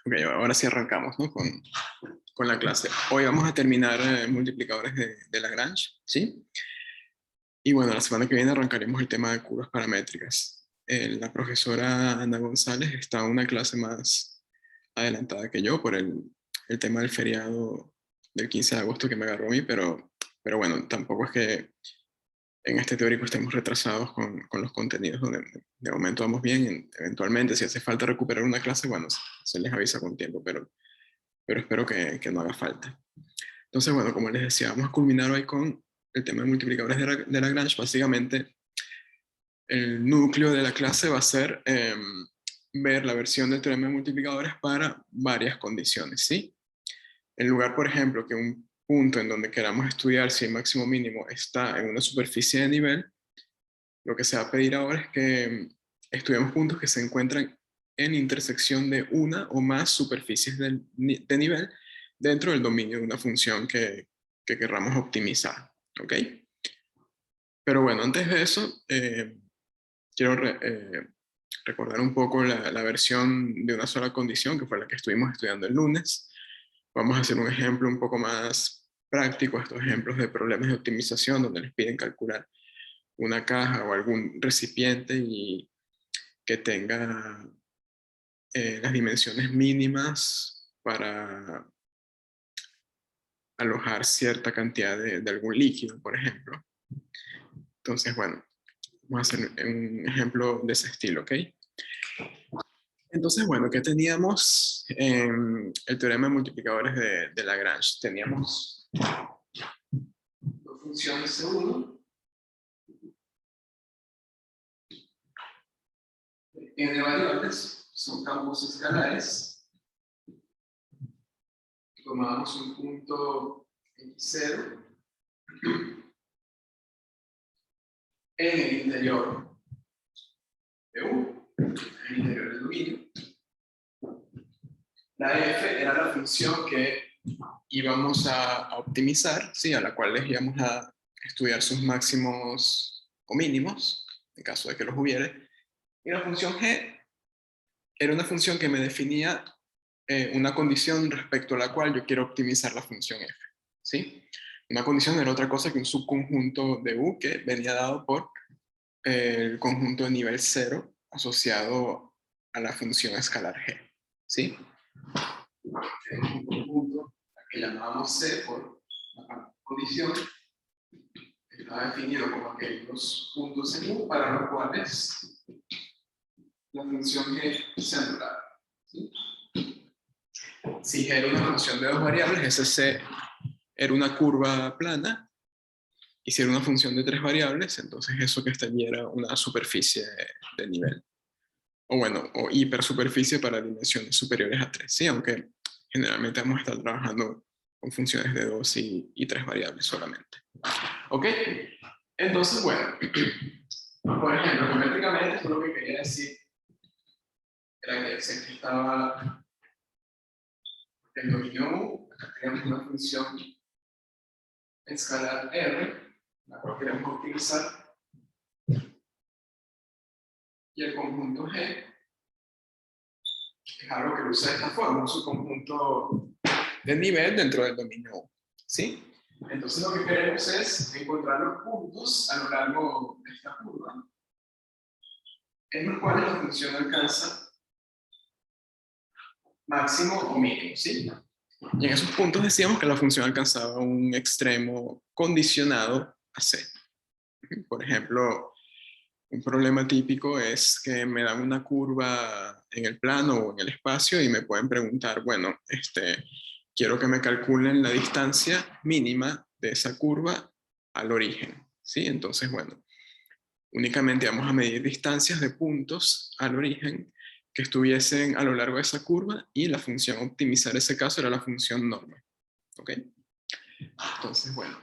Ok, ahora sí arrancamos, ¿no? Con la clase. Hoy vamos a terminar multiplicadores de Lagrange, ¿sí? Y bueno, la semana que viene arrancaremos el tema de curvas paramétricas. La profesora Ana González está en una clase más adelantada que yo por el tema del feriado del 15 de agosto que me agarró a mí, pero bueno, tampoco es que en este teórico estemos retrasados con los contenidos. De momento vamos bien. Eventualmente, si hace falta recuperar una clase, bueno, se les avisa con tiempo, pero espero que no haga falta. Entonces, bueno, como les decía, vamos a culminar hoy con el tema de multiplicadores de Lagrange. Básicamente, el núcleo de la clase va a ser ver la versión del teorema de multiplicadores para varias condiciones, ¿sí? En lugar, por ejemplo, que un punto en donde queramos estudiar si el máximo mínimo está en una superficie de nivel, lo que se va a pedir ahora es que estudiemos puntos que se encuentran en intersección de una o más superficies de nivel dentro del dominio de una función que querramos optimizar, ¿ok? Pero bueno, antes de eso, quiero recordar un poco la versión de una sola condición, que fue la que estuvimos estudiando el lunes. Vamos a hacer un ejemplo un poco más práctico, estos ejemplos de problemas de optimización, donde les piden calcular una caja o algún recipiente y que tenga las dimensiones mínimas para alojar cierta cantidad de algún líquido, por ejemplo. Entonces, bueno, vamos a hacer un ejemplo de ese estilo, ¿ok? Entonces, bueno, ¿qué teníamos en el teorema de multiplicadores de Lagrange? Teníamos dos funciones C1 n variables, son campos escalares. Tomamos un punto x0 en el interior de U, en el interior del dominio. La f era la función que íbamos a optimizar, ¿sí? A la cual les íbamos a estudiar sus máximos o mínimos, en caso de que los hubiere. Y la función g era una función que me definía una condición respecto a la cual yo quiero optimizar la función f, ¿sí? Una condición era otra cosa que un subconjunto de U que venía dado por el conjunto de nivel 0 asociado a la función escalar g, ¿sí? Un conjunto que llamábamos C por la condición está definido como aquellos puntos en U para los cuales la función g se anulaba, ¿sí? Si g era una función de dos variables, ese C era una curva plana, y si era una función de tres variables, entonces eso que está allí era una superficie de nivel. O bueno, o hipersuperficie para dimensiones superiores a 3, ¿sí? Aunque generalmente vamos a estar trabajando con funciones de 2 y 3 variables solamente. ¿Ok? Entonces, bueno, por ejemplo, geométricamente, esto lo que quería decir era que se estaba el dominio U, acá tenemos una función escalar R, la cual queremos optimizar, y el conjunto G es algo que lo usa de esta forma, un subconjunto de nivel dentro del dominio U, ¿sí? Entonces lo que queremos es encontrar los puntos a lo largo de esta curva en los cuales la función alcanza máximo o mínimo, ¿sí? Y en esos puntos decíamos que la función alcanzaba un extremo condicionado a C. Por ejemplo, un problema típico es que me dan una curva en el plano o en el espacio y me pueden preguntar, bueno, quiero que me calculen la distancia mínima de esa curva al origen, ¿sí? Entonces, bueno, únicamente vamos a medir distancias de puntos al origen que estuviesen a lo largo de esa curva y la función a optimizar ese caso era la función norma, ¿ok? Entonces, bueno,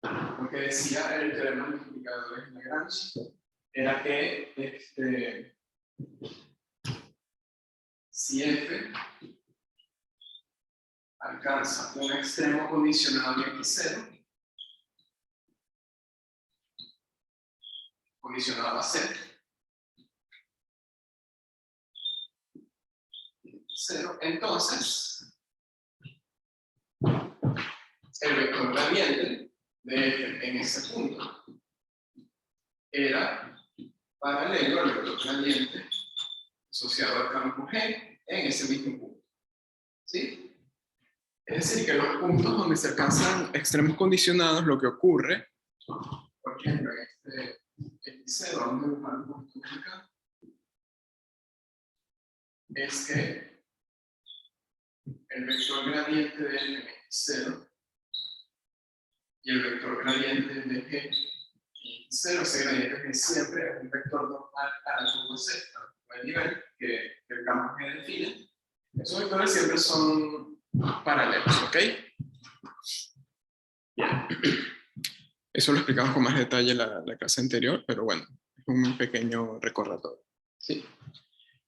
lo que decía el teorema de multiplicadores de Lagrange era que si f alcanza un extremo condicionado en x0, condicionado a c, 0, entonces el vector gradiente de f en ese punto era paralelo al vector gradiente asociado al campo G en ese mismo punto. ¿Sí? Es decir, que los puntos donde se alcanzan extremos condicionados, lo que ocurre, por ejemplo, en este X0, donde dibujar un punto acá, es que el vector gradiente de F en X0 y el vector gradiente de G en X0, ese gradiente que siempre es un vector normal a la curva Z, al nivel que el campo G define. Esos vectores siempre son paralelos, ¿ok? Bien. Eso lo explicamos con más detalle la clase anterior, pero bueno, es un pequeño recordatorio. ¿Sí?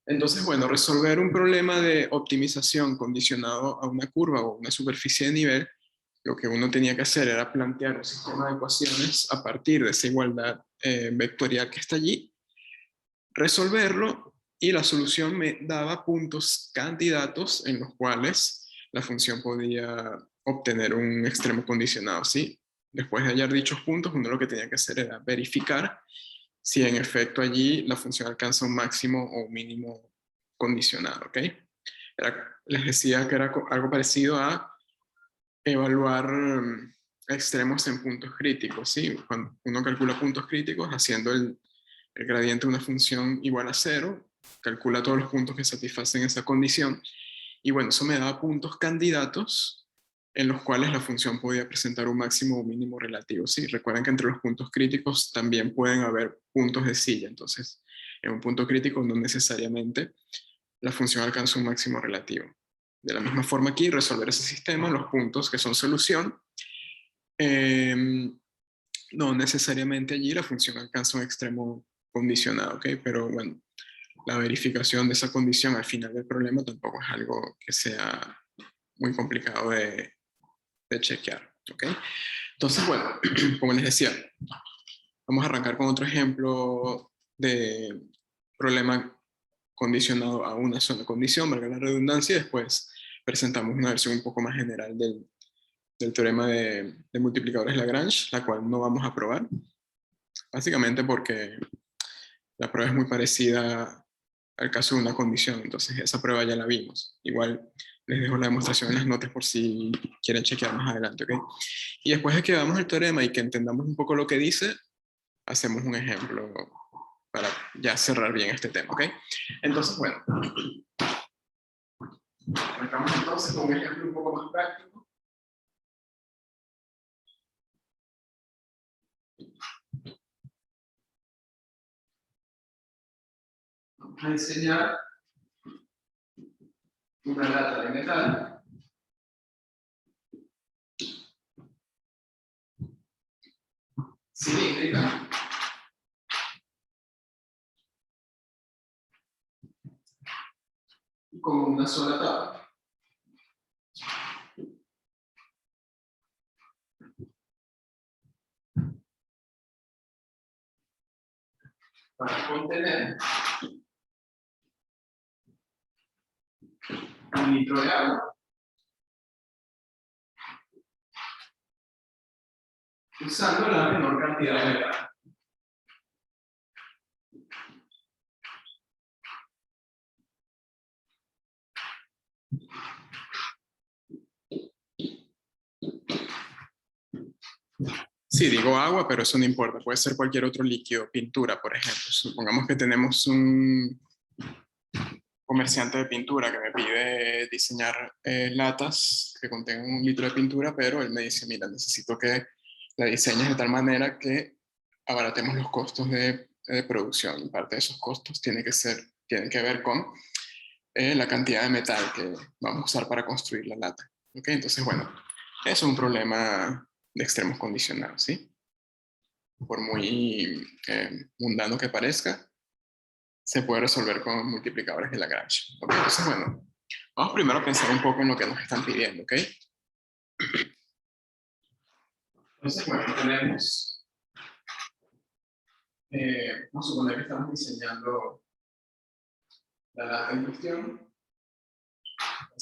Entonces, bueno, resolver un problema de optimización condicionado a una curva o una superficie de nivel, lo que uno tenía que hacer era plantear un sistema de ecuaciones a partir de esa igualdad vectorial que está allí, resolverlo, y la solución me daba puntos candidatos en los cuales la función podía obtener un extremo condicionado, ¿sí? Después de hallar dichos puntos, uno lo que tenía que hacer era verificar si en efecto allí la función alcanza un máximo o un mínimo condicionado, ¿ok? Les decía que era algo parecido a evaluar extremos en puntos críticos, ¿sí? Cuando uno calcula puntos críticos haciendo el gradiente de una función igual a 0, calcula todos los puntos que satisfacen esa condición, y bueno, eso me daba puntos candidatos en los cuales la función podía presentar un máximo o mínimo relativo. Sí, recuerden que entre los puntos críticos también pueden haber puntos de silla, entonces en un punto crítico no necesariamente la función alcanza un máximo relativo. De la misma forma aquí, resolver ese sistema, los puntos que son solución, no necesariamente allí la función alcanza un extremo condicionado, ¿ok? Pero bueno, la verificación de esa condición al final del problema tampoco es algo que sea muy complicado de chequear, ¿ok? Entonces, bueno, como les decía, vamos a arrancar con otro ejemplo de problema condicionado a una sola condición, valga la redundancia, y después presentamos una versión un poco más general del teorema de multiplicadores Lagrange, la cual no vamos a probar, básicamente porque la prueba es muy parecida al caso de una condición, entonces esa prueba ya la vimos. Igual les dejo la demostración en las notas por si quieren chequear más adelante, ¿ok? Y después de que veamos el teorema y que entendamos un poco lo que dice, hacemos un ejemplo para ya cerrar bien este tema, ¿ok? Entonces, bueno, arrancamos entonces con un ejemplo un poco más práctico. Vamos a enseñar una lata de metal cilíndrica con una sola tapa. Para contener 1 litro de agua usando la menor cantidad de metal. Sí, digo agua, pero eso no importa. Puede ser cualquier otro líquido, pintura, por ejemplo. Supongamos que tenemos un comerciante de pintura que me pide diseñar latas que contengan 1 litro de pintura, pero él me dice, mira, necesito que la diseñes de tal manera que abaratemos los costos de producción. Y parte de esos costos tienen que ver con la cantidad de metal que vamos a usar para construir la lata. ¿Okay? Entonces, bueno, eso es un problema de extremos condicionados, ¿sí? Por muy mundano que parezca, se puede resolver con multiplicadores de Lagrange. ¿Okay? Entonces, bueno, vamos primero a pensar un poco en lo que nos están pidiendo, ¿ok? Entonces, bueno, tenemos, vamos a suponer que estamos diseñando la lata en cuestión.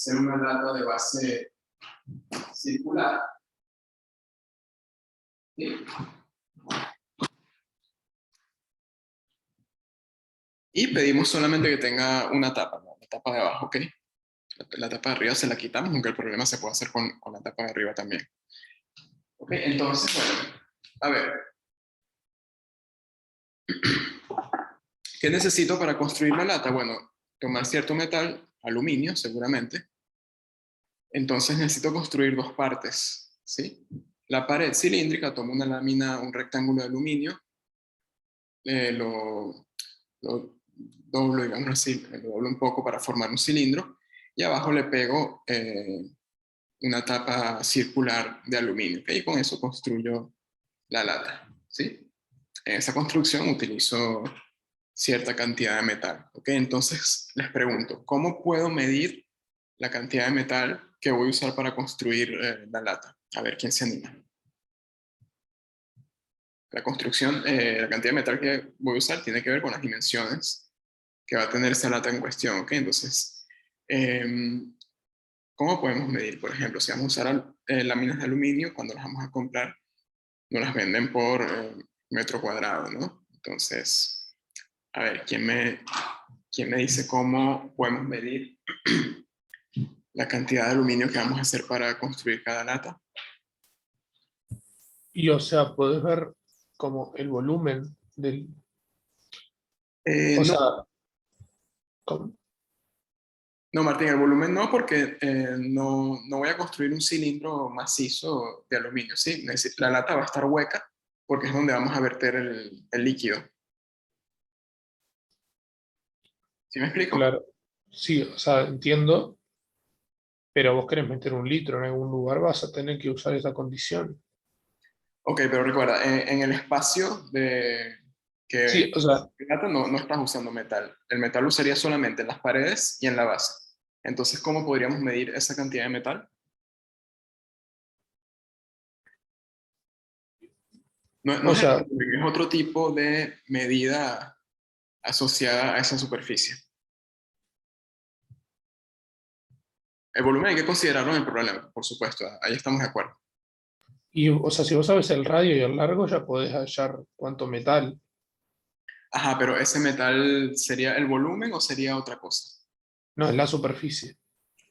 ser una lata de base circular. ¿Sí? Y pedimos solamente que tenga una tapa, ¿no? La tapa de abajo, ¿ok? La tapa de arriba se la quitamos, aunque el problema se puede hacer con la tapa de arriba también. ¿Ok? Entonces, bueno, a ver. ¿Qué necesito para construir la lata? Bueno, tomar cierto metal, aluminio seguramente. Entonces necesito construir dos partes, ¿sí? La pared cilíndrica, tomo una lámina, un rectángulo de aluminio, lo doblo, digamos así, lo doblo un poco para formar un cilindro, y abajo le pego una tapa circular de aluminio, ¿ok? Y con eso construyo la lata, ¿sí? En esa construcción utilizo cierta cantidad de metal, ¿ok? Entonces les pregunto, ¿cómo puedo medir la cantidad de metal que voy a usar para construir la lata? A ver, ¿quién se anima? La construcción, la cantidad de metal que voy a usar tiene que ver con las dimensiones que va a tener esa lata en cuestión, ¿ok? Entonces, ¿cómo podemos medir? Por ejemplo, si vamos a usar láminas de aluminio, cuando las vamos a comprar, nos las venden por metro cuadrado, ¿no? Entonces, a ver, ¿quién me dice cómo podemos medir la cantidad de aluminio que vamos a hacer para construir cada lata? Y o sea, podés ver como el volumen del... O No, sea, como- no, Martín, el volumen no, porque no voy a construir un cilindro macizo de aluminio, ¿sí? La lata va a estar hueca porque es donde vamos a verter el líquido. ¿Sí me explico? claro, sí, o sea, entiendo, pero vos querés meter un litro en algún lugar, vas a tener que usar esa condición. Ok, pero recuerda, en el espacio que Sí, o sea, lata no estás usando metal. El metal usaría solamente en las paredes y en la base. Entonces, ¿cómo podríamos medir esa cantidad de metal? No o es el sea, volumen, es otro tipo de medida asociada a esa superficie. El volumen hay que considerarlo en el problema, por supuesto, ahí estamos de acuerdo. y, o sea, si vos sabes el radio y el largo, ya podés hallar cuánto metal. Ajá, pero ¿ese metal sería el volumen o sería otra cosa? No, es la superficie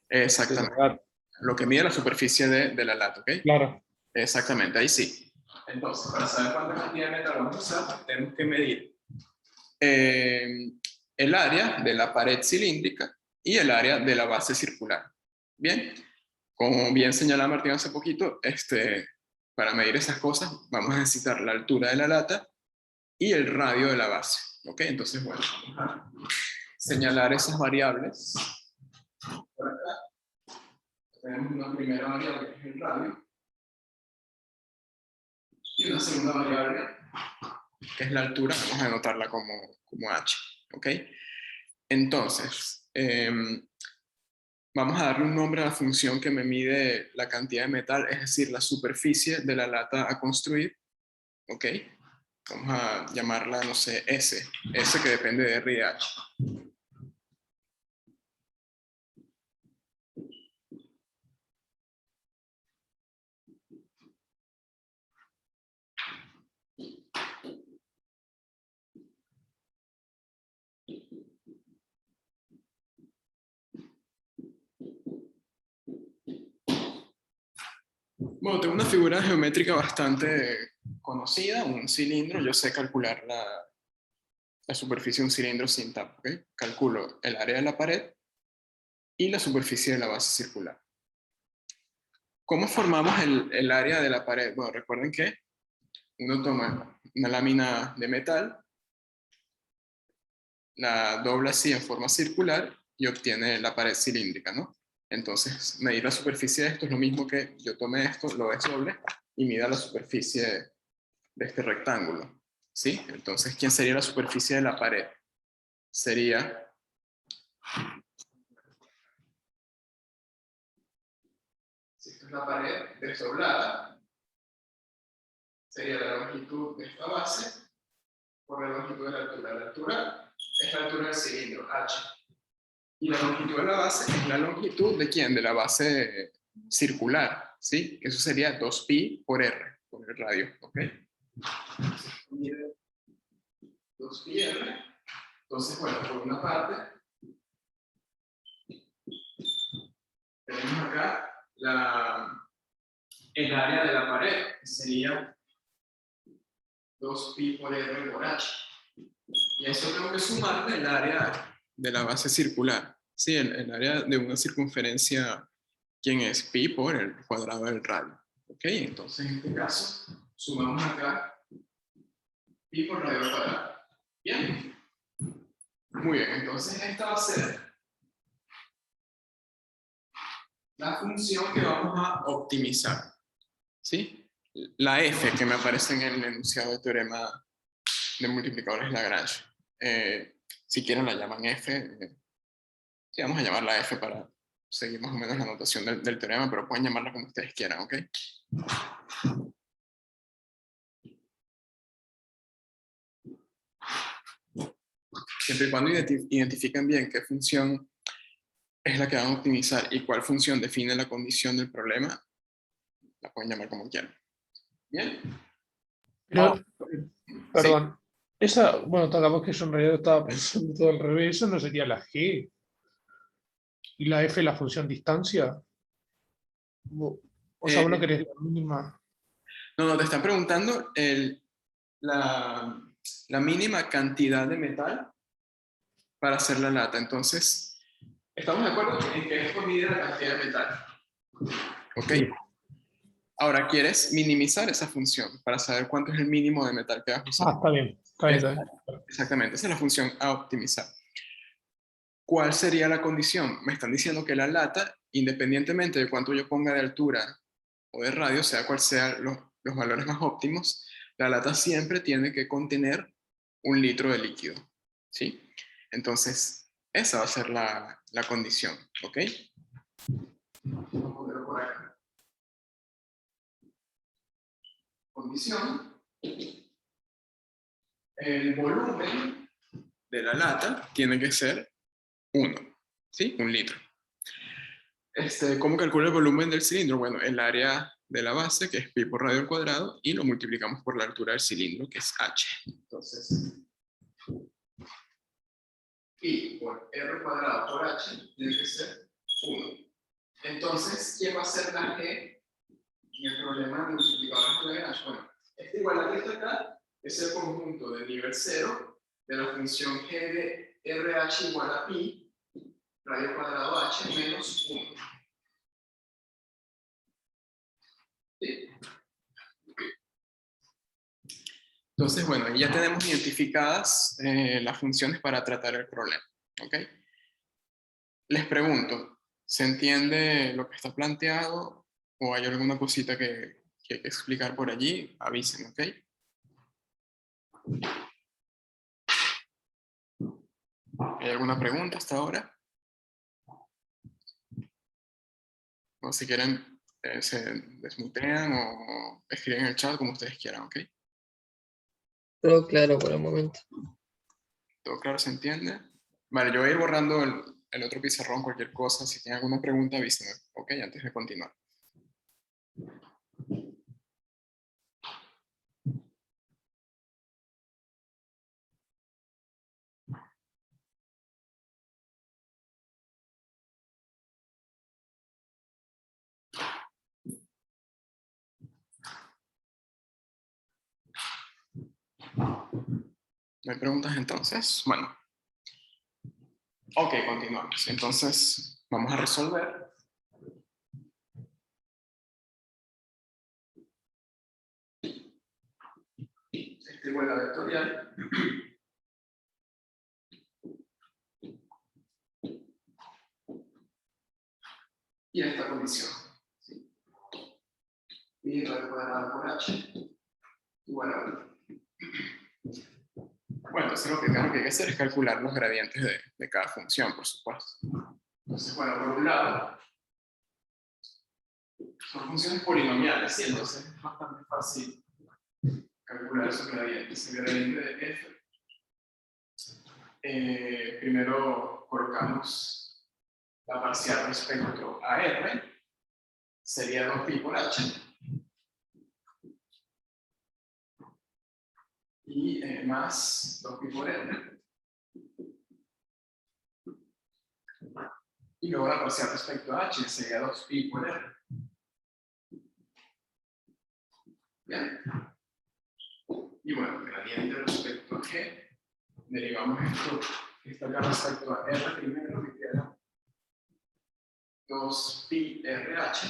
de la Exactamente, lata. lo que mide la superficie de la lata, ¿ok? Claro. Exactamente, ahí sí. Entonces, para saber cuánta cantidad de metal vamos a usar, tenemos que medir eh, el área de la pared cilíndrica y el área de la base circular. Bien, como bien señalaba Martín hace poquito, para medir esas cosas vamos a necesitar la altura de la lata y el radio de la base. ¿Ok? Entonces, bueno, vamos a señalar esas variables. Por acá tenemos una primera variable que es el radio y una segunda variable que es la altura, vamos a anotarla como h. ¿Ok? Entonces, vamos a darle un nombre a la función que me mide la cantidad de metal, es decir, la superficie de la lata a construir. ¿Ok? Vamos a llamarla, no sé, S que depende de R y H. Bueno, tengo una figura geométrica bastante conocida, un cilindro. Yo sé calcular la superficie de un cilindro sin tapa. ¿Ok? Calculo el área de la pared y la superficie de la base circular. ¿Cómo formamos el área de la pared? Bueno, recuerden que uno toma una lámina de metal, la dobla así en forma circular y obtiene la pared cilíndrica, ¿no? Entonces, medir la superficie de esto es lo mismo que yo tome esto, lo desdoble y mida la superficie de este rectángulo, ¿sí? Entonces, ¿quién sería la superficie de la pared? Sería, si esta es la pared desdoblada, sería la longitud de esta base por la longitud de la altura. La altura es la altura del cilindro, h. Y la longitud de la base es la longitud de ¿quién? De la base circular, ¿sí? Eso sería 2pi por r, por el radio, ¿ok? 2πr. Entonces, bueno, por una parte, tenemos acá el área de la pared, que sería 2pi por r por h. Y a eso tengo que sumarle el área de la base circular, ¿sí? El área de una circunferencia, ¿quién es? Pi por el cuadrado del radio. ¿Ok? Entonces, en este caso, sumamos acá pi por radio al cuadrado. ¿Bien? Muy bien, entonces esta va a ser la función que vamos a optimizar, ¿sí? La f que me aparece en el enunciado del teorema de multiplicadores Lagrange. Si quieren la llaman f, sí, vamos a llamarla f para seguir más o menos la notación del teorema, pero pueden llamarla como ustedes quieran, ¿ok? Siempre y cuando identifiquen bien qué función es la que van a optimizar y cuál función define la condición del problema, la pueden llamar como quieran. ¿Bien? Pero, Sí. perdón, esa, bueno, capaz que yo en realidad estaba pensando todo al revés, eso no sería la G y la F la función distancia. O sea, uno querés la mínima. No, te están preguntando la mínima cantidad de metal para hacer la lata. Entonces, estamos de acuerdo en que esto mide la cantidad de metal. ¿Ok? Ahora, quieres minimizar esa función para saber cuánto es el mínimo de metal que vas a usar. Ah, está bien, está bien, está bien. Exactamente, esa es la función a optimizar. ¿Cuál sería la condición? Me están diciendo que la lata, independientemente de cuánto yo ponga de altura o de radio, sea cual sean los valores más óptimos, la lata siempre tiene que contener 1 litro de líquido, ¿sí? Entonces, esa va a ser la condición, ¿ok? Vamos a ponerlo por acá. Condición. El volumen de la lata tiene que ser 1, ¿sí? 1 litro. ¿Cómo calculo el volumen del cilindro? Bueno, el área de la base, que es pi por radio al cuadrado, y lo multiplicamos por la altura del cilindro, que es h. Entonces, pi por r cuadrado por h tiene que ser 1. Entonces, ¿quién va a ser la g en el problema de multiplicadores de Lagrange? Bueno, esta igualdad que está acá es el conjunto del nivel 0 de la función g de RH igual a pi radio cuadrado h menos 1. ¿Sí? Entonces, bueno, ya tenemos identificadas las funciones para tratar el problema. ¿Ok? Les pregunto, ¿se entiende lo que está planteado o hay alguna cosita que hay que explicar por allí? Avisen, ¿ok? ¿Hay alguna pregunta hasta ahora? O si quieren, se desmutean o escriben en el chat como ustedes quieran, ¿ok? Todo claro por el momento. ¿Todo claro? ¿Se entiende? Vale, yo voy a ir borrando el otro pizarrón, cualquier cosa. Si tienen alguna pregunta, avísenme, ¿ok? Antes de continuar. ¿No hay preguntas entonces? Bueno. Ok, continuamos. Entonces, vamos a resolver. Escribo en la vectorial. Y esta condición. ¿Sí? Pi radio cuadrado por h igual a 1. Bueno, entonces lo primero que hay que hacer es calcular los gradientes de cada función, por supuesto. Entonces, bueno, por un lado, son funciones polinomiales, ¿sí? Entonces es bastante fácil calcular esos gradientes. El gradiente de f, primero colocamos la parcial respecto a R sería 2pi por h. Y más 2pi por r. Y luego la parcial respecto a h sería 2pi por r. Bien. Y bueno, gradiente respecto a g. Derivamos esto que está acá respecto a r primero, que queda 2pi RH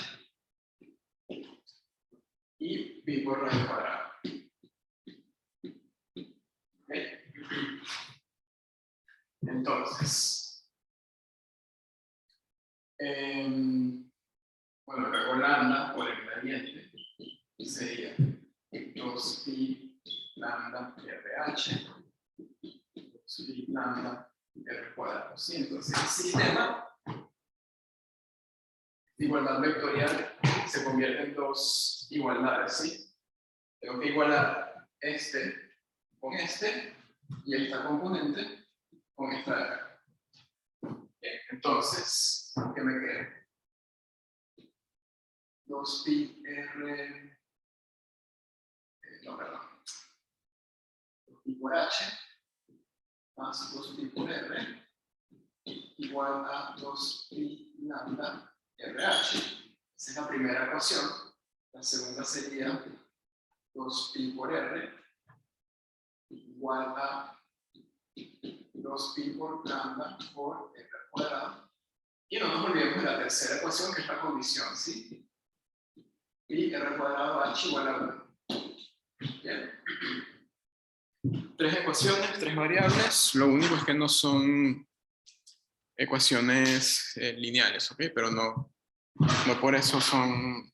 y pi por raíz cuadrada. ¿Okay? Entonces, bueno, luego lambda por el gradiente sería 2pi lambda RH, 2pi lambda r cuadrado. ¿Sí? Entonces, el sistema de igualdad vectorial se convierte en dos igualdades, ¿sí? Tengo que igualar este con este y esta componente con esta de acá. Bien, entonces, ¿qué me queda? 2pi r, no, perdón, 2pi por h más 2pi por r igual a 2pi lambda RH. Esa es la primera ecuación. La segunda sería 2pi por r igual a 2pi por lambda por r cuadrado. Y no nos olvidemos de la tercera ecuación, que es la condición, ¿sí? Pi r cuadrado h igual a 1. Bien. Tres ecuaciones, tres variables. Lo único es que no son ecuaciones lineales, ¿ok? Pero no por eso son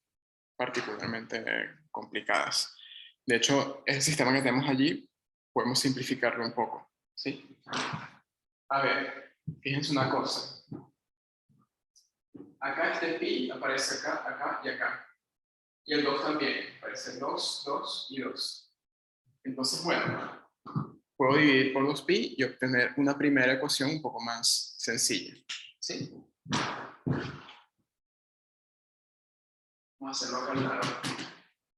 particularmente complicadas. De hecho, ese sistema que tenemos allí, podemos simplificarlo un poco, ¿sí? A ver, fíjense una cosa. Acá este pi aparece acá, acá y acá. Y el 2 también, aparece 2, 2 y 2. Entonces, bueno, puedo dividir por 2pi y obtener una primera ecuación un poco más sencilla, ¿sí? Vamos a hacerlo acá al lado.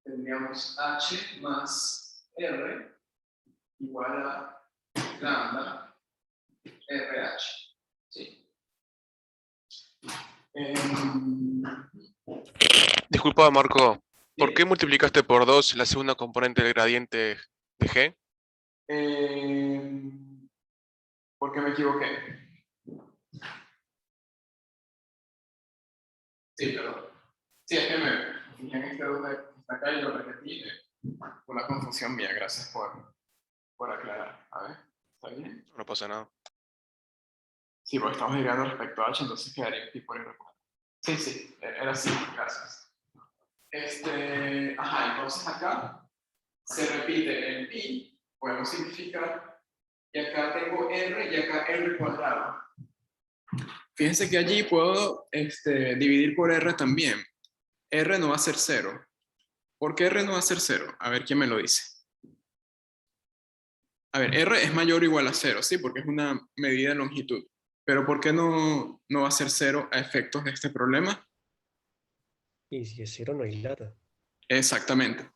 Tendríamos h más r igual a lambda RH. ¿Sí? Disculpa, Marco. ¿Por Sí. qué multiplicaste por 2 la segunda componente del gradiente de g? Porque me equivoqué. Sí, perdón. Sí, es que me fijé en este 2 que está acá y lo repetí. Una confusión mía, gracias por aclarar. A ver, ¿está bien? No pasa nada. Sí, porque estamos derivando respecto a h, entonces quedaría pi por r. Sí, sí, era así, gracias. Ajá, entonces acá se repite el pi, podemos simplificar, y acá tengo r y acá r cuadrado. Fíjense que allí puedo dividir por r también. R no va a ser 0. ¿Por qué r no va a ser 0? A ver quién me lo dice. A ver, r es mayor o igual a 0, ¿sí? Porque es una medida de longitud. Pero ¿por qué no va a ser 0 a efectos de este problema? Y si es 0 no hay lata. Exactamente.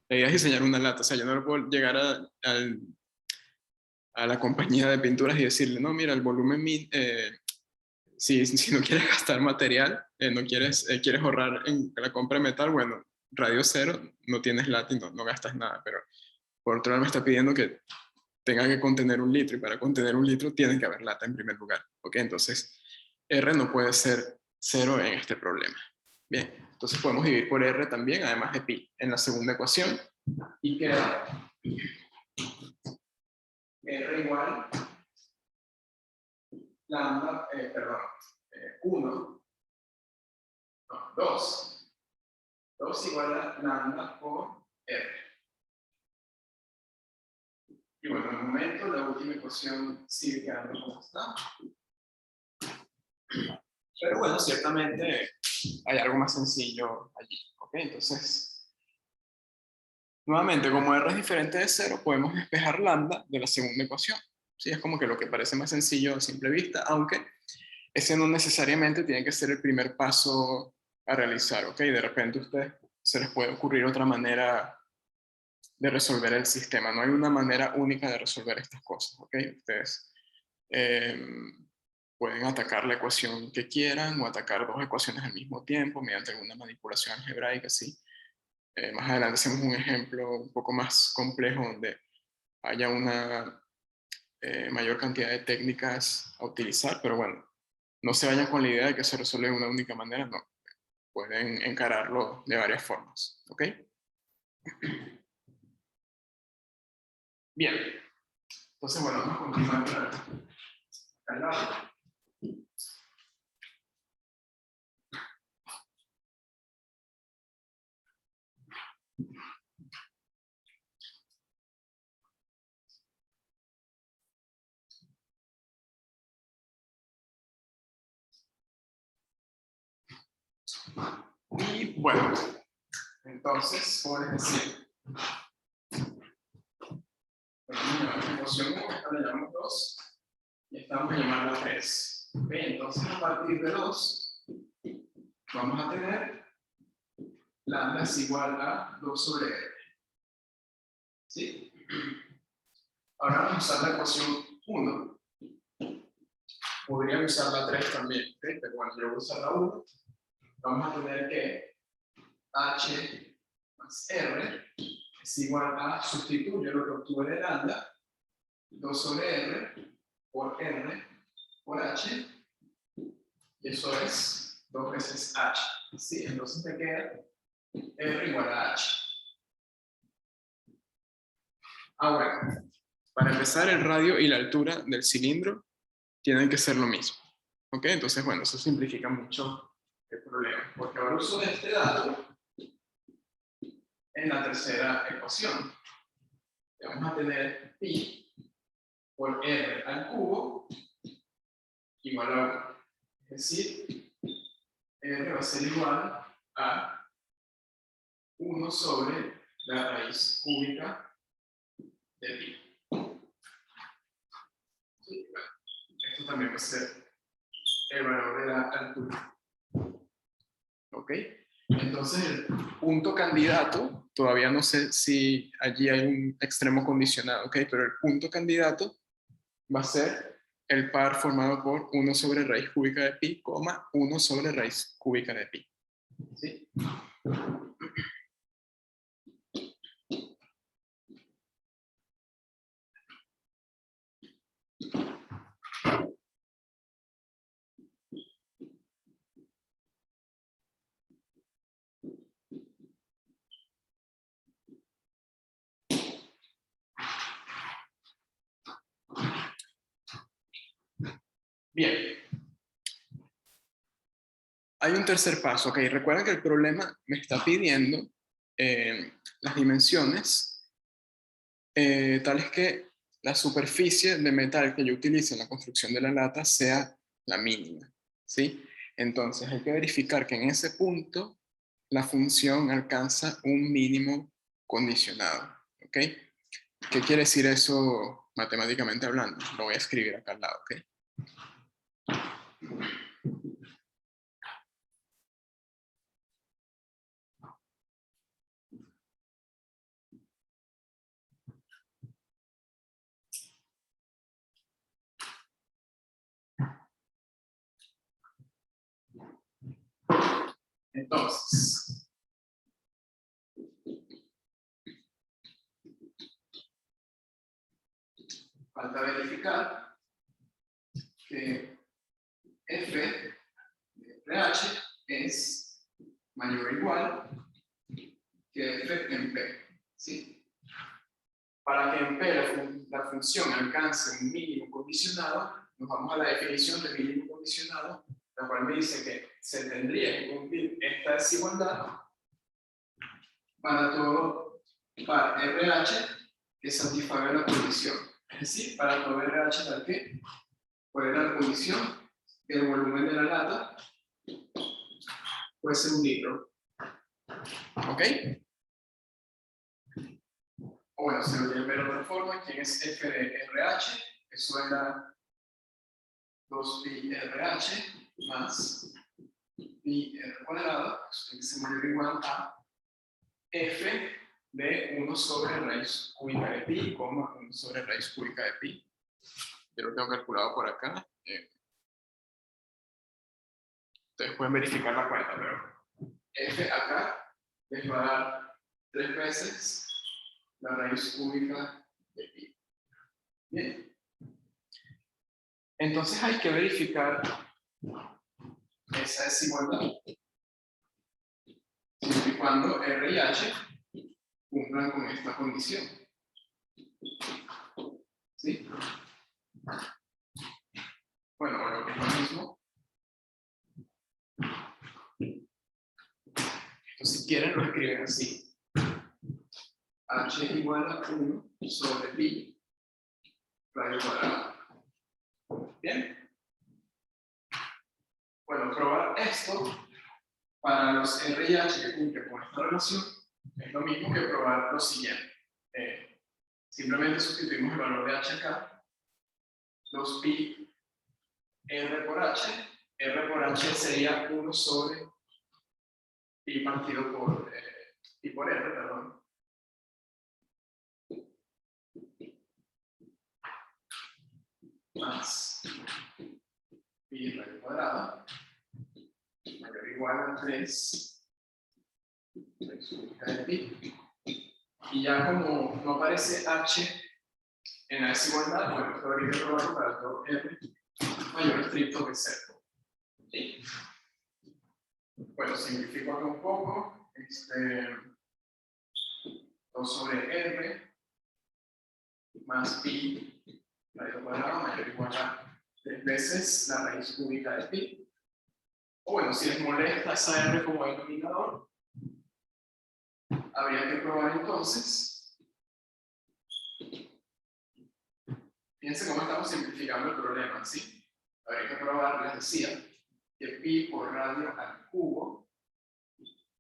La idea es diseñar una lata. O sea, yo no le puedo llegar a la compañía de pinturas y decirle, no, mira, el volumen, si no quieres gastar material, quieres ahorrar en la compra de metal, bueno, radio 0, no tienes lata y no gastas nada. Pero por otro lado me está pidiendo que tenga que contener 1 litro, y para contener 1 litro tiene que haber lata en primer lugar. ¿Ok? Entonces, R no puede ser 0 en este problema. Bien, entonces podemos dividir por R también, además de pi, en la segunda ecuación, y queda R igual lambda, 2. 2 igual a lambda por R. Y bueno, en el momento la última ecuación sigue quedando como está. Pero bueno, ciertamente hay algo más sencillo allí. ¿Ok? Entonces, nuevamente, como R es diferente de 0, podemos despejar lambda de la segunda ecuación. ¿Sí? Es como que lo que parece más sencillo a simple vista, aunque ese no necesariamente tiene que ser el primer paso a realizar, ¿ok? De repente a ustedes se les puede ocurrir otra manera de resolver el sistema. No hay una manera única de resolver estas cosas, ¿ok? Ustedes pueden atacar la ecuación que quieran o atacar dos ecuaciones al mismo tiempo mediante alguna manipulación algebraica, ¿sí? Más adelante hacemos un ejemplo un poco más complejo donde haya una mayor cantidad de técnicas a utilizar, pero bueno, no se vayan con la idea de que se resuelve de una única manera, no. Pueden encararlo de varias formas, ¿ok? Bien. Entonces, bueno, vamos a continuar al lado. Y bueno, entonces, por decir, vamos a llamar la ecuación 1, esta la llamamos 2, y esta vamos a llamarla 3. ¿Ok? Entonces, a partir de 2, vamos a tener lambda es igual a 2 sobre r. ¿Sí? Ahora vamos a usar la ecuación 1. Podría usar la 3 también, ¿ok? Pero bueno, yo voy a usar la 1. Vamos a tener que h más r es igual a, sustituyo lo que obtuve de lambda, 2 sobre r por h, y eso es 2 veces h. ¿Sí? Entonces me queda r igual a h. Ahora, para empezar, el radio y la altura del cilindro tienen que ser lo mismo. ¿Ok? Entonces, bueno, eso simplifica mucho el problema, porque ahora uso este dato en la tercera ecuación. Vamos a tener pi por r al cubo igual a 1. Es decir, r va a ser igual a 1 sobre la raíz cúbica de pi. Sí, bueno, esto también va a ser el valor de la altura. ¿Ok? Entonces, el punto candidato, todavía no sé si allí hay un extremo condicionado, ¿ok? Pero el punto candidato va a ser el par formado por 1 sobre raíz cúbica de pi, 1 sobre raíz cúbica de pi. ¿Sí? Bien. Hay un tercer paso, ok. Recuerden que el problema me está pidiendo las dimensiones tales que la superficie de metal que yo utilice en la construcción de la lata sea la mínima, ¿sí? Entonces hay que verificar que en ese punto la función alcanza un mínimo condicionado, ¿ok? ¿Qué quiere decir eso matemáticamente hablando? Lo voy a escribir acá al lado, ¿ok? Entonces, falta verificar que F de RH es mayor o igual que F en P, ¿sí? Para que en P la función alcance un mínimo condicionado, nos vamos a la definición de mínimo condicionado, la cual me dice que se tendría que cumplir esta desigualdad para todo par RH que satisfaga la condición. Es decir, para todo RH tal que, ¿cuál era la condición? Que el volumen de la lata puede ser 1 litro. ¿Ok? O bueno, se lo voy a ver de otra forma. ¿Quién es F de RH? Eso era 2pi RH más pi r cuadrado, que se mayor o igual a f de 1 sobre raíz cúbica de pi, 1 sobre raíz cúbica de pi. Yo lo tengo calculado por acá. Ustedes pueden verificar la cuenta, pero f acá les va a dar 3 veces la raíz cúbica de pi. Bien. Entonces hay que verificar esa desigualdad. Siempre y cuando R y H cumplan con esta condición. ¿Sí? Bueno, lo que es lo mismo. Esto si quieren lo escriben así. H igual a 1 sobre pi radio cuadrado. ¿Bien? Bueno, probar esto para los R y H que cumplen con esta relación es lo mismo que probar lo siguiente. Simplemente sustituimos el valor de H acá. 2pi R por H. R por H sería 1 sobre pi partido por pi por R, perdón. Más pi r cuadrado mayor o igual a 3 raíz cúbica de pi. Y ya como no aparece h en la desigualdad, bueno, esto habría que probarlo para todo r mayor o estricto que 0. ¿Sí? Bueno, simplifico acá un poco. 2 sobre r más pi radio cuadrado mayor o igual a 3 veces la raíz cúbica de pi. O bueno, si les molesta esa r como denominador, habría que probar entonces. Fíjense cómo estamos simplificando el problema, ¿sí? Habría que probar, les decía, que pi por radio al cubo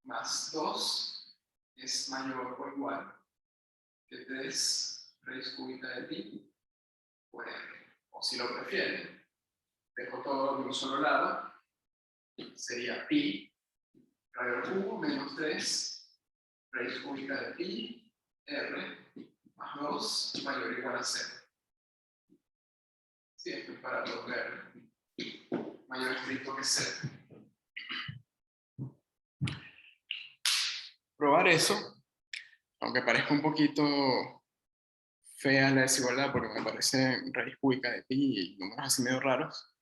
más 2 es mayor o igual que 3 raíz cúbica de pi por r. O si lo prefieren, dejo todo de un solo lado, sería pi radio al cubo menos 3 raíz cúbica de pi r más 2 mayor o igual a 0. Sí, esto es para todo r mayor estricto que 0. Probar eso, aunque parezca un poquito fea la desigualdad porque me parece raíz cúbica de pi y números así medio raros,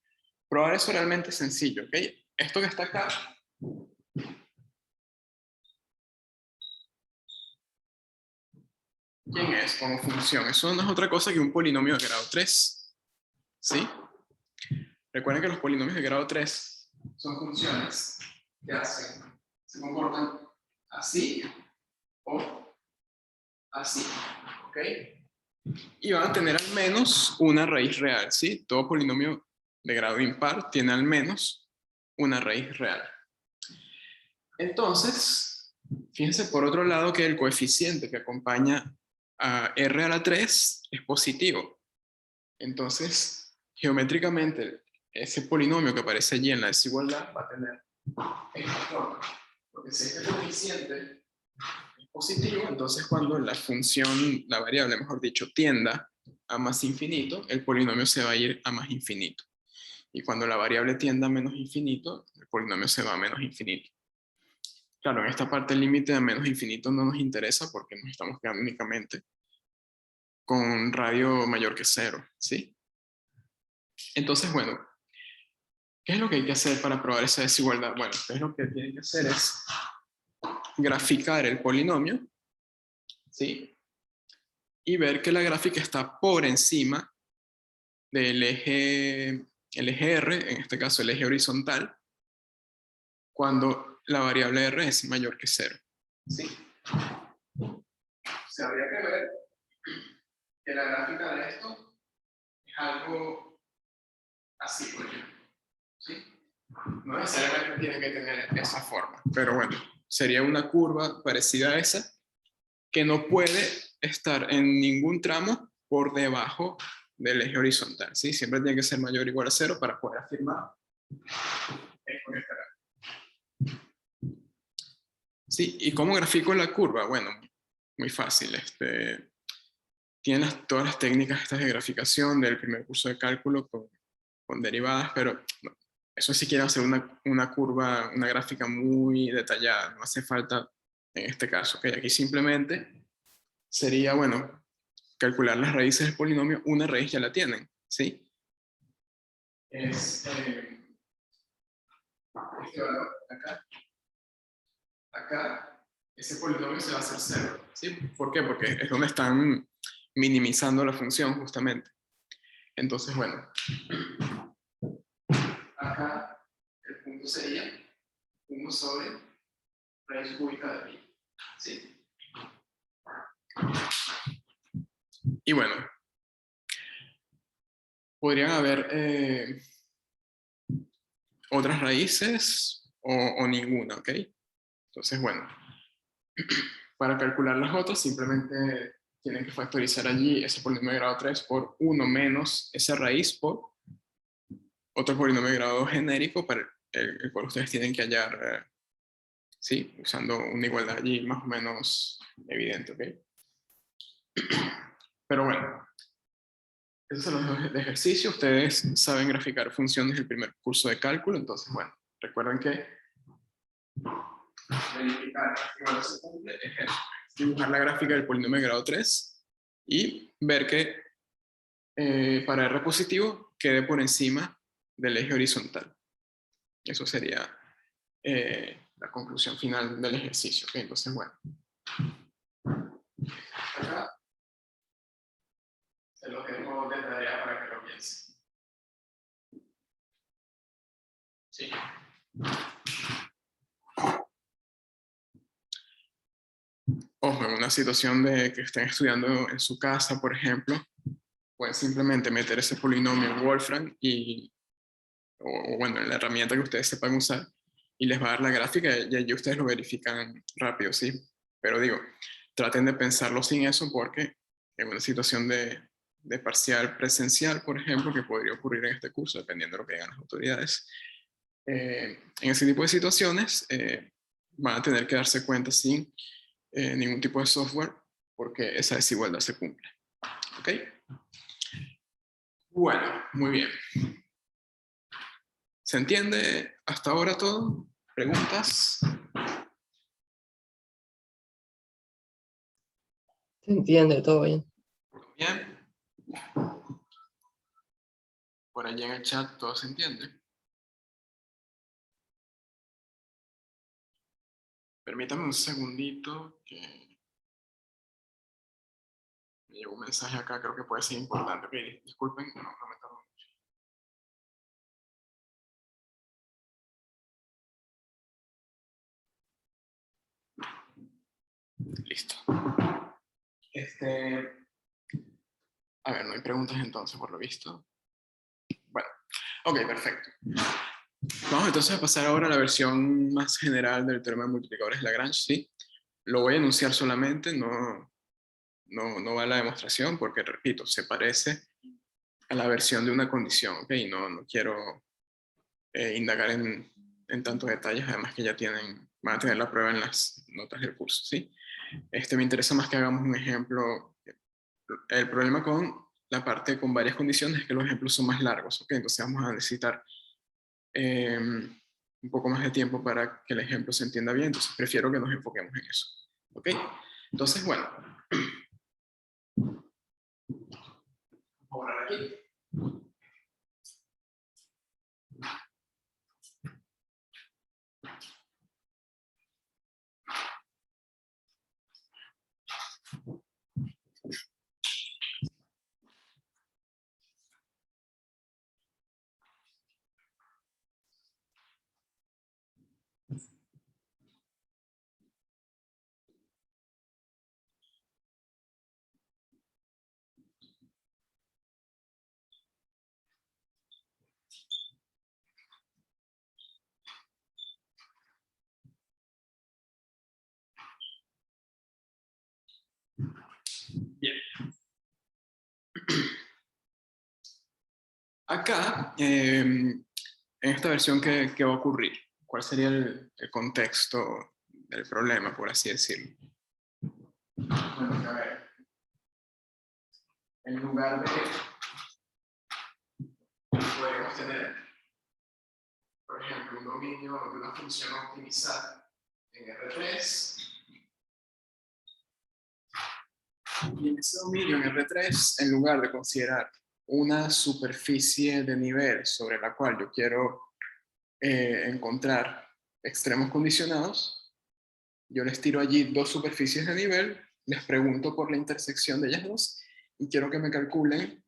probar eso realmente es sencillo, ¿ok? Esto que está acá ¿quién es como función? Eso no es otra cosa que un polinomio de grado 3, ¿sí? Recuerden que los polinomios de grado 3 son funciones que se comportan así o así, ¿ok? Y van a tener al menos una raíz real, ¿sí? Todo polinomio de grado impar tiene al menos una raíz real. Entonces, fíjense por otro lado que el coeficiente que acompaña a r a la 3 es positivo. Entonces, geométricamente, ese polinomio que aparece allí en la desigualdad va a tener esta forma. Porque si este coeficiente es positivo, entonces cuando la función, la variable, mejor dicho, tienda a más infinito, el polinomio se va a ir a más infinito. Y cuando la variable tienda a menos infinito, el polinomio se va a menos infinito. Claro, en esta parte el límite de menos infinito no nos interesa porque nos estamos quedando únicamente con radio mayor que 0, ¿sí? Entonces, bueno, ¿qué es lo que hay que hacer para probar esa desigualdad? Bueno, ustedes lo que tienen que hacer es graficar el polinomio, ¿sí? Y ver que la gráfica está por encima del eje, el eje R, en este caso el eje horizontal, cuando la variable R es mayor que 0. ¿Sí? Se habría que ver que la gráfica de esto es algo así, por ejemplo. ¿Sí? No necesariamente tiene que tener esa forma, pero bueno, sería una curva parecida a esa que no puede estar en ningún tramo por debajo del eje horizontal, ¿sí? Siempre tiene que ser mayor o igual a 0 para poder afirmar. Sí, ¿y cómo grafico la curva? Bueno, muy fácil. Tienen todas las técnicas estas de graficación del primer curso de cálculo con derivadas, pero no, eso sí quiere hacer una curva, una gráfica muy detallada, no hace falta en este caso. ¿Ok? Aquí simplemente sería, bueno, calcular las raíces del polinomio. Una raíz ya la tienen, ¿sí? Es este valor acá. Acá, ese polinomio se va a hacer 0, ¿sí? ¿Por qué? Porque es donde están minimizando la función, justamente. Entonces, bueno, acá el punto sería 1 sobre raíz cúbica de pi, ¿sí? Y bueno, podrían haber otras raíces o ninguna, ¿ok? Entonces, bueno, para calcular las otras, simplemente tienen que factorizar allí ese polinomio de grado 3 por 1 menos esa raíz por otro polinomio de grado genérico para el cual ustedes tienen que hallar, sí, usando una igualdad allí más o menos evidente, ¿ok? Pero bueno, esos son los de ejercicio. Ustedes saben graficar funciones del primer curso de cálculo, entonces, bueno, recuerden que verificar que cuando se cumple es eso, dibujar la gráfica del polinomio de grado 3 y ver que para R positivo quede por encima del eje horizontal. Eso sería la conclusión final del ejercicio. ¿Ok? Entonces, bueno. Acá se los dejo de tarea para que lo piensen. Sí. Ojo, en una situación de que estén estudiando en su casa, por ejemplo, pueden simplemente meter ese polinomio en Wolfram o bueno, en la herramienta que ustedes sepan usar y les va a dar la gráfica y allí ustedes lo verifican rápido, ¿sí? Pero digo, traten de pensarlo sin eso porque en una situación de parcial presencial, por ejemplo, que podría ocurrir en este curso, dependiendo de lo que digan las autoridades, en ese tipo de situaciones van a tener que darse cuenta sin ningún tipo de software porque esa desigualdad se cumple. ¿Ok? Bueno, muy bien. ¿Se entiende hasta ahora todo? ¿Preguntas? Se entiende, todo bien. Bien. Por allí en el chat todo se entiende. Permítame un segundito que me llegó un mensaje acá, creo que puede ser importante. Okay, disculpen, no me tardo mucho. Listo. A ver, no hay preguntas entonces, por lo visto. Bueno, ok, perfecto. Vamos entonces a pasar ahora a la versión más general del teorema de multiplicadores Lagrange, ¿sí? Lo voy a enunciar solamente, no va a la demostración, porque, repito, se parece a la versión de una condición, ¿ok? No quiero indagar en tantos detalles, además que ya van a tener la prueba en las notas del curso, ¿sí? Me interesa más que hagamos un ejemplo. El problema con la parte con varias condiciones es que los ejemplos son más largos, ¿ok? Entonces vamos a necesitar un poco más de tiempo para que el ejemplo se entienda bien, entonces prefiero que nos enfoquemos en eso, ¿ok? Entonces, bueno, vamos a borrar aquí. Acá, en esta versión, ¿qué va a ocurrir? ¿Cuál sería el contexto del problema, por así decirlo? Bueno, a ver. En lugar de, podemos tener, por ejemplo, un dominio de una función optimizada en R3. Y en ese dominio, en R3, en lugar de considerar una superficie de nivel sobre la cual yo quiero encontrar extremos condicionados, yo les tiro allí dos superficies de nivel, les pregunto por la intersección de ellas dos y quiero que me calculen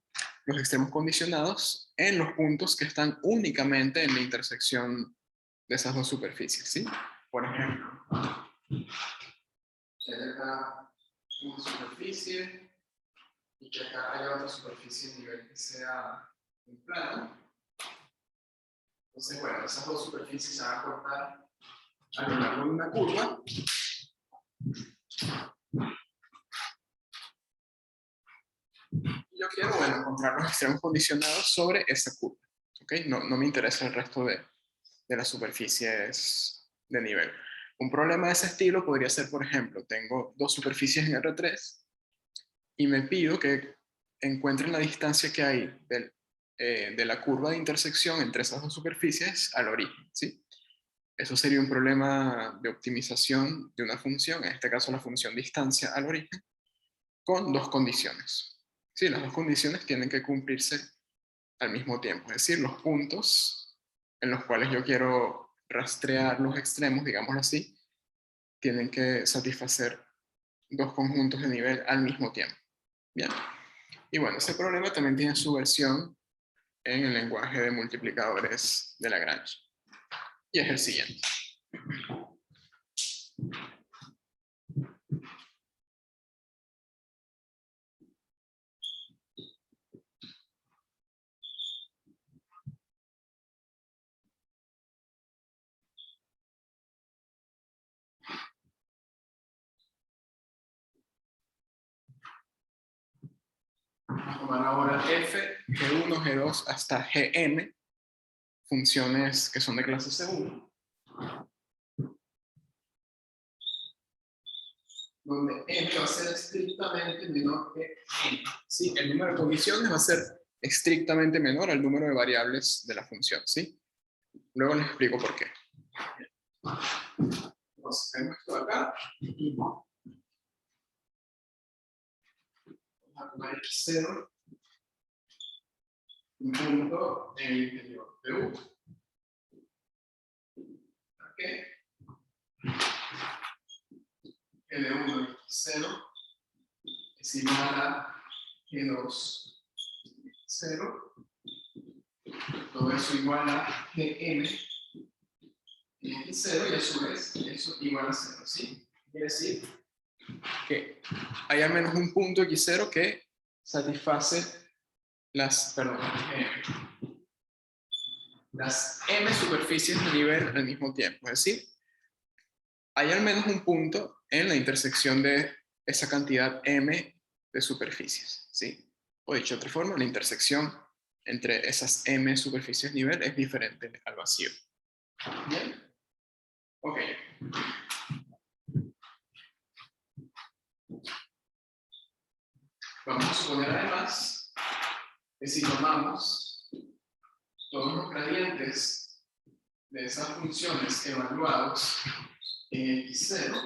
los extremos condicionados en los puntos que están únicamente en la intersección de esas dos superficies, ¿sí? Por ejemplo, que haya acá una superficie y que acá haya otra superficie de nivel que sea un plano. Entonces, bueno, esas dos superficies se van a cortar a lo largo de una curva. Y yo quiero, bueno, encontrar los extremos condicionados sobre esa curva. ¿Ok? No me interesa el resto de las superficies de nivel. Un problema de ese estilo podría ser, por ejemplo, tengo dos superficies en R3 y me pido que encuentren la distancia que hay de la curva de intersección entre esas dos superficies al origen, ¿sí? Eso sería un problema de optimización de una función, en este caso la función distancia al origen, con dos condiciones. Sí, las dos condiciones tienen que cumplirse al mismo tiempo, es decir, los puntos en los cuales yo quiero rastrear los extremos, digámoslo así, tienen que satisfacer dos conjuntos de nivel al mismo tiempo. Bien. Y bueno, ese problema también tiene su versión en el lenguaje de multiplicadores de Lagrange. Y es el siguiente. Vamos a tomar ahora f, g1, g2 hasta gm, funciones que son de clase C1, donde m va a ser estrictamente menor que n. ¿Sí? El número de condiciones va a ser estrictamente menor al número de variables de la función. ¿Sí? Luego les explico por qué. Entonces, tenemos esto acá. Vamos a tomar x0, un punto en el interior de U. ¿Ok? L1 de x0 es igual a G2 0. Todo eso igual a Gm en x0 y a su vez eso igual a 0. ¿Sí? Quiere decir que hay al menos un punto x0 que satisface las m superficies de nivel al mismo tiempo. Es decir, hay al menos un punto en la intersección de esa cantidad m de superficies. ¿Sí? O dicho de otra forma, la intersección entre esas m superficies de nivel es diferente al vacío. ¿Bien? Ok. Vamos a suponer además que si tomamos todos los gradientes de esas funciones evaluados en x0,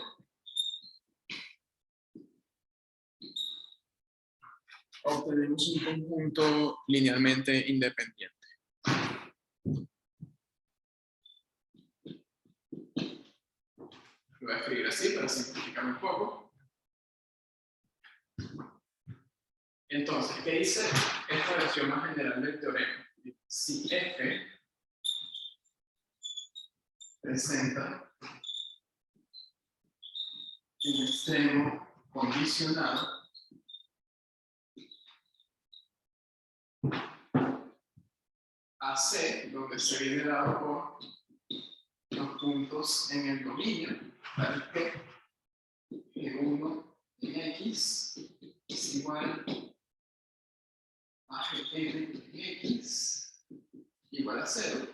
obtenemos un conjunto linealmente independiente. Lo voy a escribir así para simplificar un poco. Entonces, ¿qué dice esta versión más general del teorema? Si f presenta un extremo condicionado a C, donde se viene dado por los puntos en el dominio, tal que G1 en X es igual a Gm en X igual a 0.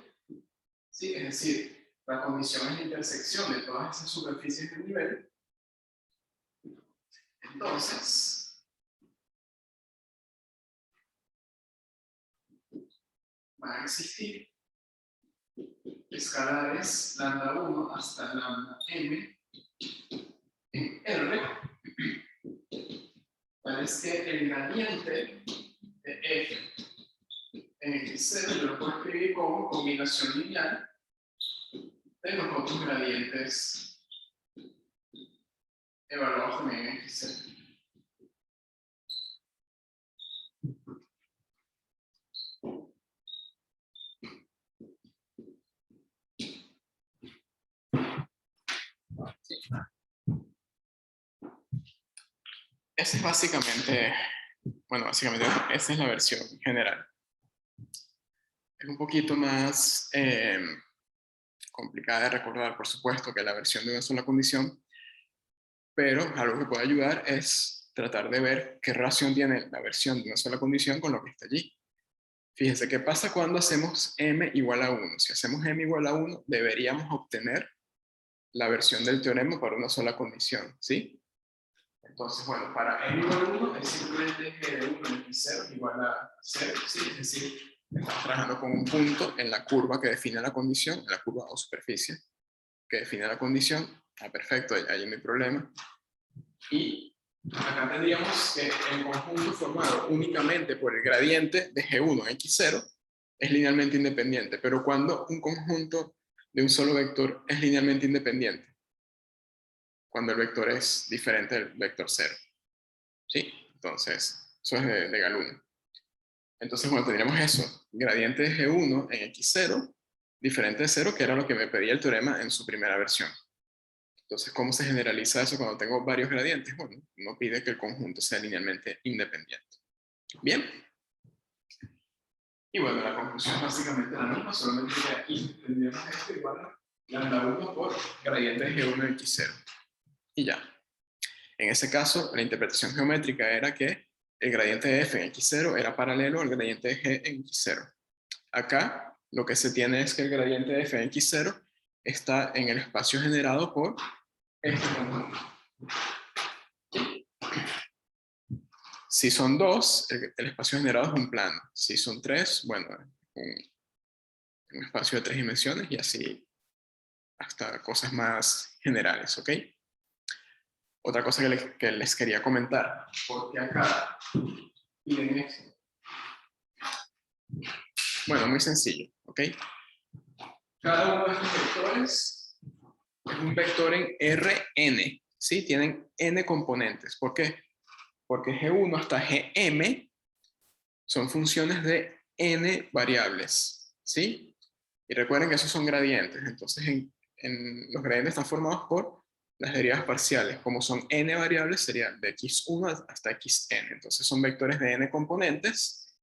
¿Sí? Es decir, la condición es la intersección de todas esas superficies del nivel. Entonces, van a existir escalares lambda 1 hasta lambda m en R, tal es que el gradiente de f en x0 yo lo puedo escribir como combinación lineal de los otros gradientes evaluados también en x0. Esa es básicamente, bueno, básicamente esa es la versión general. Es un poquito más complicada de recordar, por supuesto, que la versión de una sola condición, pero algo que puede ayudar es tratar de ver qué relación tiene la versión de una sola condición con lo que está allí. Fíjense, ¿qué pasa cuando hacemos m igual a 1? Si hacemos m igual a 1, deberíamos obtener la versión del teorema para una sola condición, ¿sí? Entonces, bueno, para m igual a 1 es simplemente g de 1 en x0 igual a 0, ¿sí? Es decir, estamos trabajando con un punto en la curva que define la condición, en la curva o superficie que define la condición. Ah, perfecto, ahí no hay problema. Y acá tendríamos que el conjunto formado únicamente por el gradiente de G1 en X0 es linealmente independiente, pero cuando un conjunto de un solo vector es linealmente independiente, cuando el vector es diferente del vector 0. ¿Sí? Entonces, eso es de Galois. Entonces, bueno, tendríamos eso, gradiente de G1 en X0, diferente de 0, que era lo que me pedía el teorema en su primera versión. Entonces, ¿cómo se generaliza eso cuando tengo varios gradientes? Bueno, uno pide que el conjunto sea linealmente independiente. Bien. Y bueno, la conclusión es básicamente la misma, solamente que aquí tendríamos esto igual a lambda 1 por gradiente de G1 en X0. Y ya. En ese caso, la interpretación geométrica era que el gradiente de f en X0 era paralelo al gradiente de G en X0. Acá, lo que se tiene es que el gradiente de f en X0 está en el espacio generado por este conjunto. Si son dos, el espacio generado es un plano. Si son tres, bueno, un espacio de 3 dimensiones y así hasta cosas más generales, ¿ok? Otra cosa que les quería comentar, porque acá miren esto. Bueno, muy sencillo, ¿ok? Cada uno de estos vectores es un vector en Rn, ¿sí? Tienen n componentes. ¿Por qué? Porque G1 hasta Gm son funciones de n variables, ¿sí? Y recuerden que esos son gradientes, entonces los gradientes están formados por las derivas parciales. Como son n variables, sería de x1 hasta xn. Entonces son vectores de n componentes,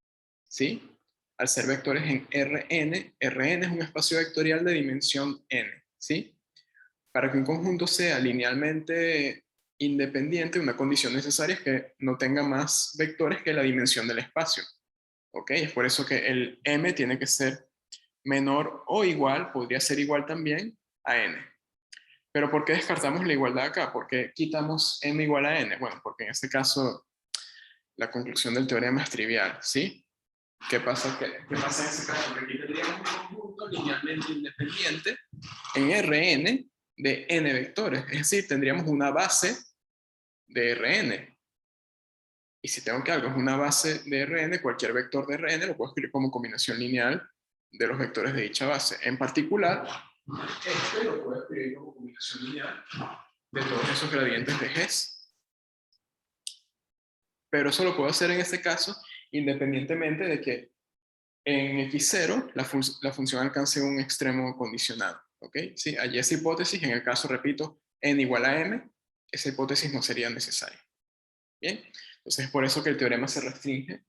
¿sí? Al ser vectores en Rn, Rn es un espacio vectorial de dimensión n, ¿sí? Para que un conjunto sea linealmente independiente, una condición necesaria es que no tenga más vectores que la dimensión del espacio. ¿Ok? Es por eso que el m tiene que ser menor o igual, podría ser igual también a n. Pero ¿por qué descartamos la igualdad acá? ¿Por qué quitamos m igual a n? Bueno, porque en este caso la conclusión del teorema es trivial, ¿sí? ¿Qué pasa en ese caso? Que aquí tendríamos un conjunto linealmente independiente en Rn de n vectores, es decir, tendríamos una base de Rn. Y si tengo que algo es una base de Rn, cualquier vector de Rn lo puedo escribir como combinación lineal de los vectores de dicha base. En particular, este lo puedo escribir como combinación lineal de todos esos gradientes de Gs. Pero eso lo puedo hacer en este caso independientemente de que en x0 la función alcance un extremo condicionado. ¿Ok? ¿Sí? Allí esa hipótesis, en el caso, repito, n igual a m, esa hipótesis no sería necesaria. Bien, entonces es por eso que el teorema se restringe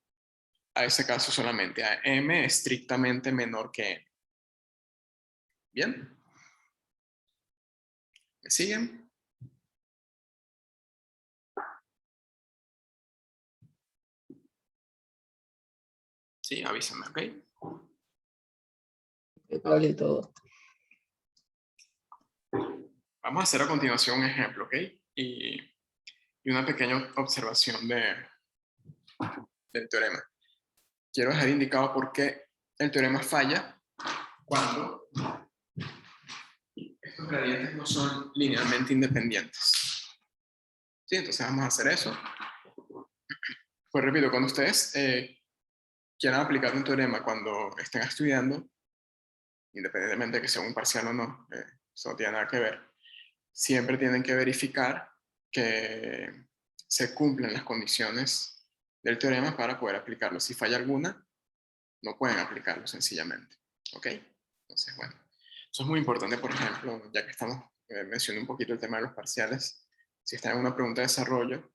a ese caso solamente, a m estrictamente menor que n. ¿Bien? ¿Me siguen? Sí, avísame, ¿ok? Cable y todo. Vamos a hacer a continuación un ejemplo, ¿ok? Y una pequeña observación del teorema. Quiero dejar indicado por qué el teorema falla cuando estos gradientes no son linealmente independientes. ¿Sí? Entonces vamos a hacer eso. Pues repito, cuando ustedes quieran aplicar un teorema cuando estén estudiando, independientemente de que sea un parcial o no, eso no tiene nada que ver, siempre tienen que verificar que se cumplen las condiciones del teorema para poder aplicarlo. Si falla alguna, no pueden aplicarlo sencillamente. ¿Ok? Entonces, bueno, eso es muy importante, por ejemplo, ya que estamos, mencioné un poquito el tema de los parciales, si están en una pregunta de desarrollo,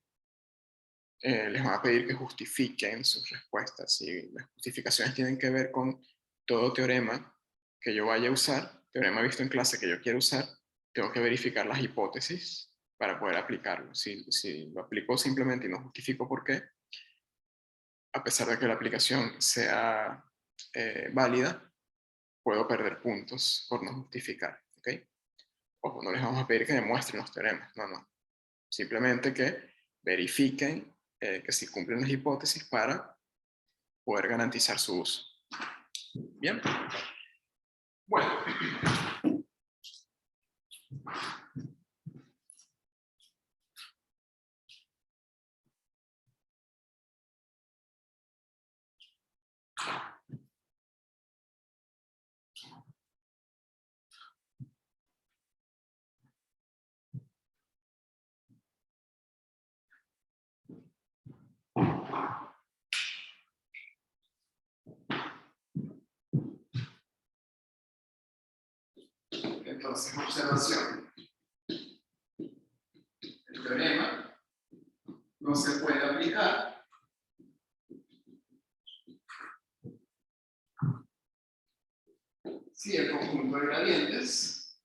les van a pedir que justifiquen sus respuestas y las justificaciones tienen que ver con todo teorema que yo vaya a usar, teorema visto en clase que yo quiero usar, tengo que verificar las hipótesis para poder aplicarlo. Si lo aplico simplemente y no justifico por qué, a pesar de que la aplicación sea válida, puedo perder puntos por no justificar. ¿Ok? Ojo, no les vamos a pedir que demuestren los teoremas, no. Simplemente que verifiquen que se cumplen las hipótesis para poder garantizar su uso. Bien. Bueno. Entonces, observación. El teorema no se puede aplicar si el conjunto de gradientes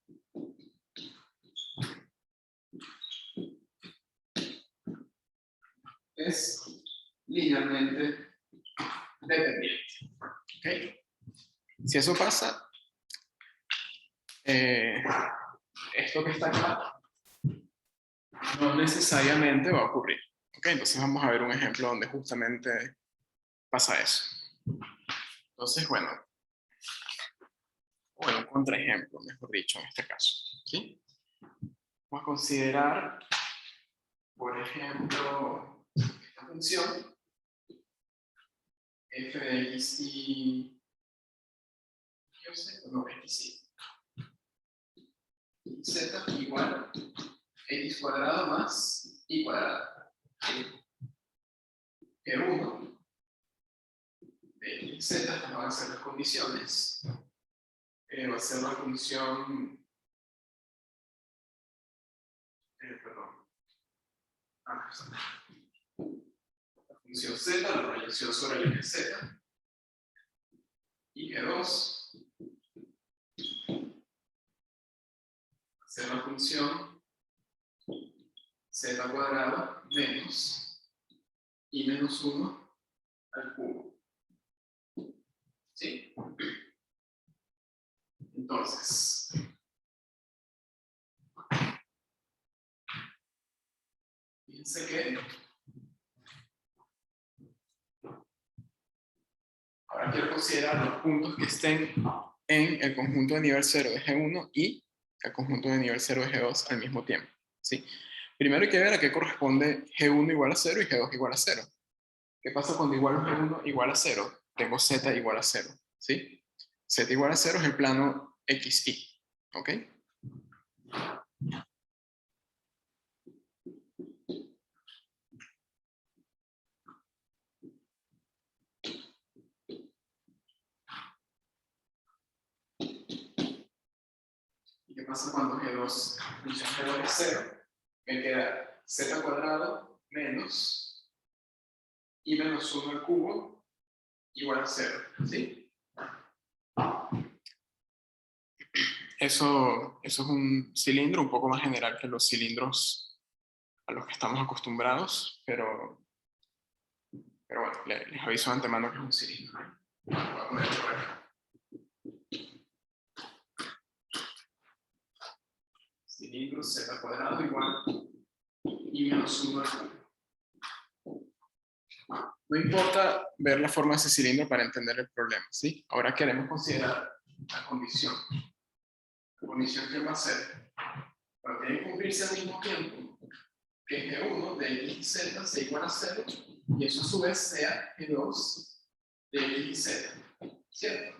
es linealmente dependiente. ¿Okay? Si eso pasa, esto que está acá no necesariamente va a ocurrir. ¿Ok? Entonces vamos a ver un ejemplo donde justamente pasa eso. Entonces, bueno, un contraejemplo, mejor dicho, en este caso. ¿Sí? Vamos a considerar, por ejemplo, esta función f de x y yo sé, no, x y z igual x cuadrado más y cuadrado. E1 de x y z, estas van a ser las condiciones. Va a ser la función, perdón, la función z, la proyección sobre el eje z, y G2 va a ser la función z cuadrado menos y menos 1 al cubo. ¿Sí? Entonces, fíjense que ahora quiero considerar los puntos que estén en el conjunto de nivel 0 de G1 y el conjunto de nivel 0 de G2 al mismo tiempo. ¿Sí? Primero hay que ver a qué corresponde G1 igual a 0 y G2 igual a 0. ¿Qué pasa cuando igualo G1 igual a 0? Tengo Z igual a 0. ¿Sí? Z igual a 0 es el plano XY. ¿Ok? ¿Y qué pasa cuando G2, función G2 es 0? Me queda Z cuadrado menos y menos 1 al cubo igual a 0. ¿Sí? Eso es un cilindro un poco más general que los cilindros a los que estamos acostumbrados, pero bueno, les aviso de antemano que es un cilindro. Voy a ponerlo por acá. cilindro z cuadrado igual y menos 1 al cubo. No importa ver la forma de ese cilindro para entender el problema, ¿sí? Ahora queremos considerar la condición. La condición que va a ser, pero tiene que cumplirse al mismo tiempo que G1 de x y z sea igual a 0 y eso a su vez sea G2 de x y z, ¿cierto?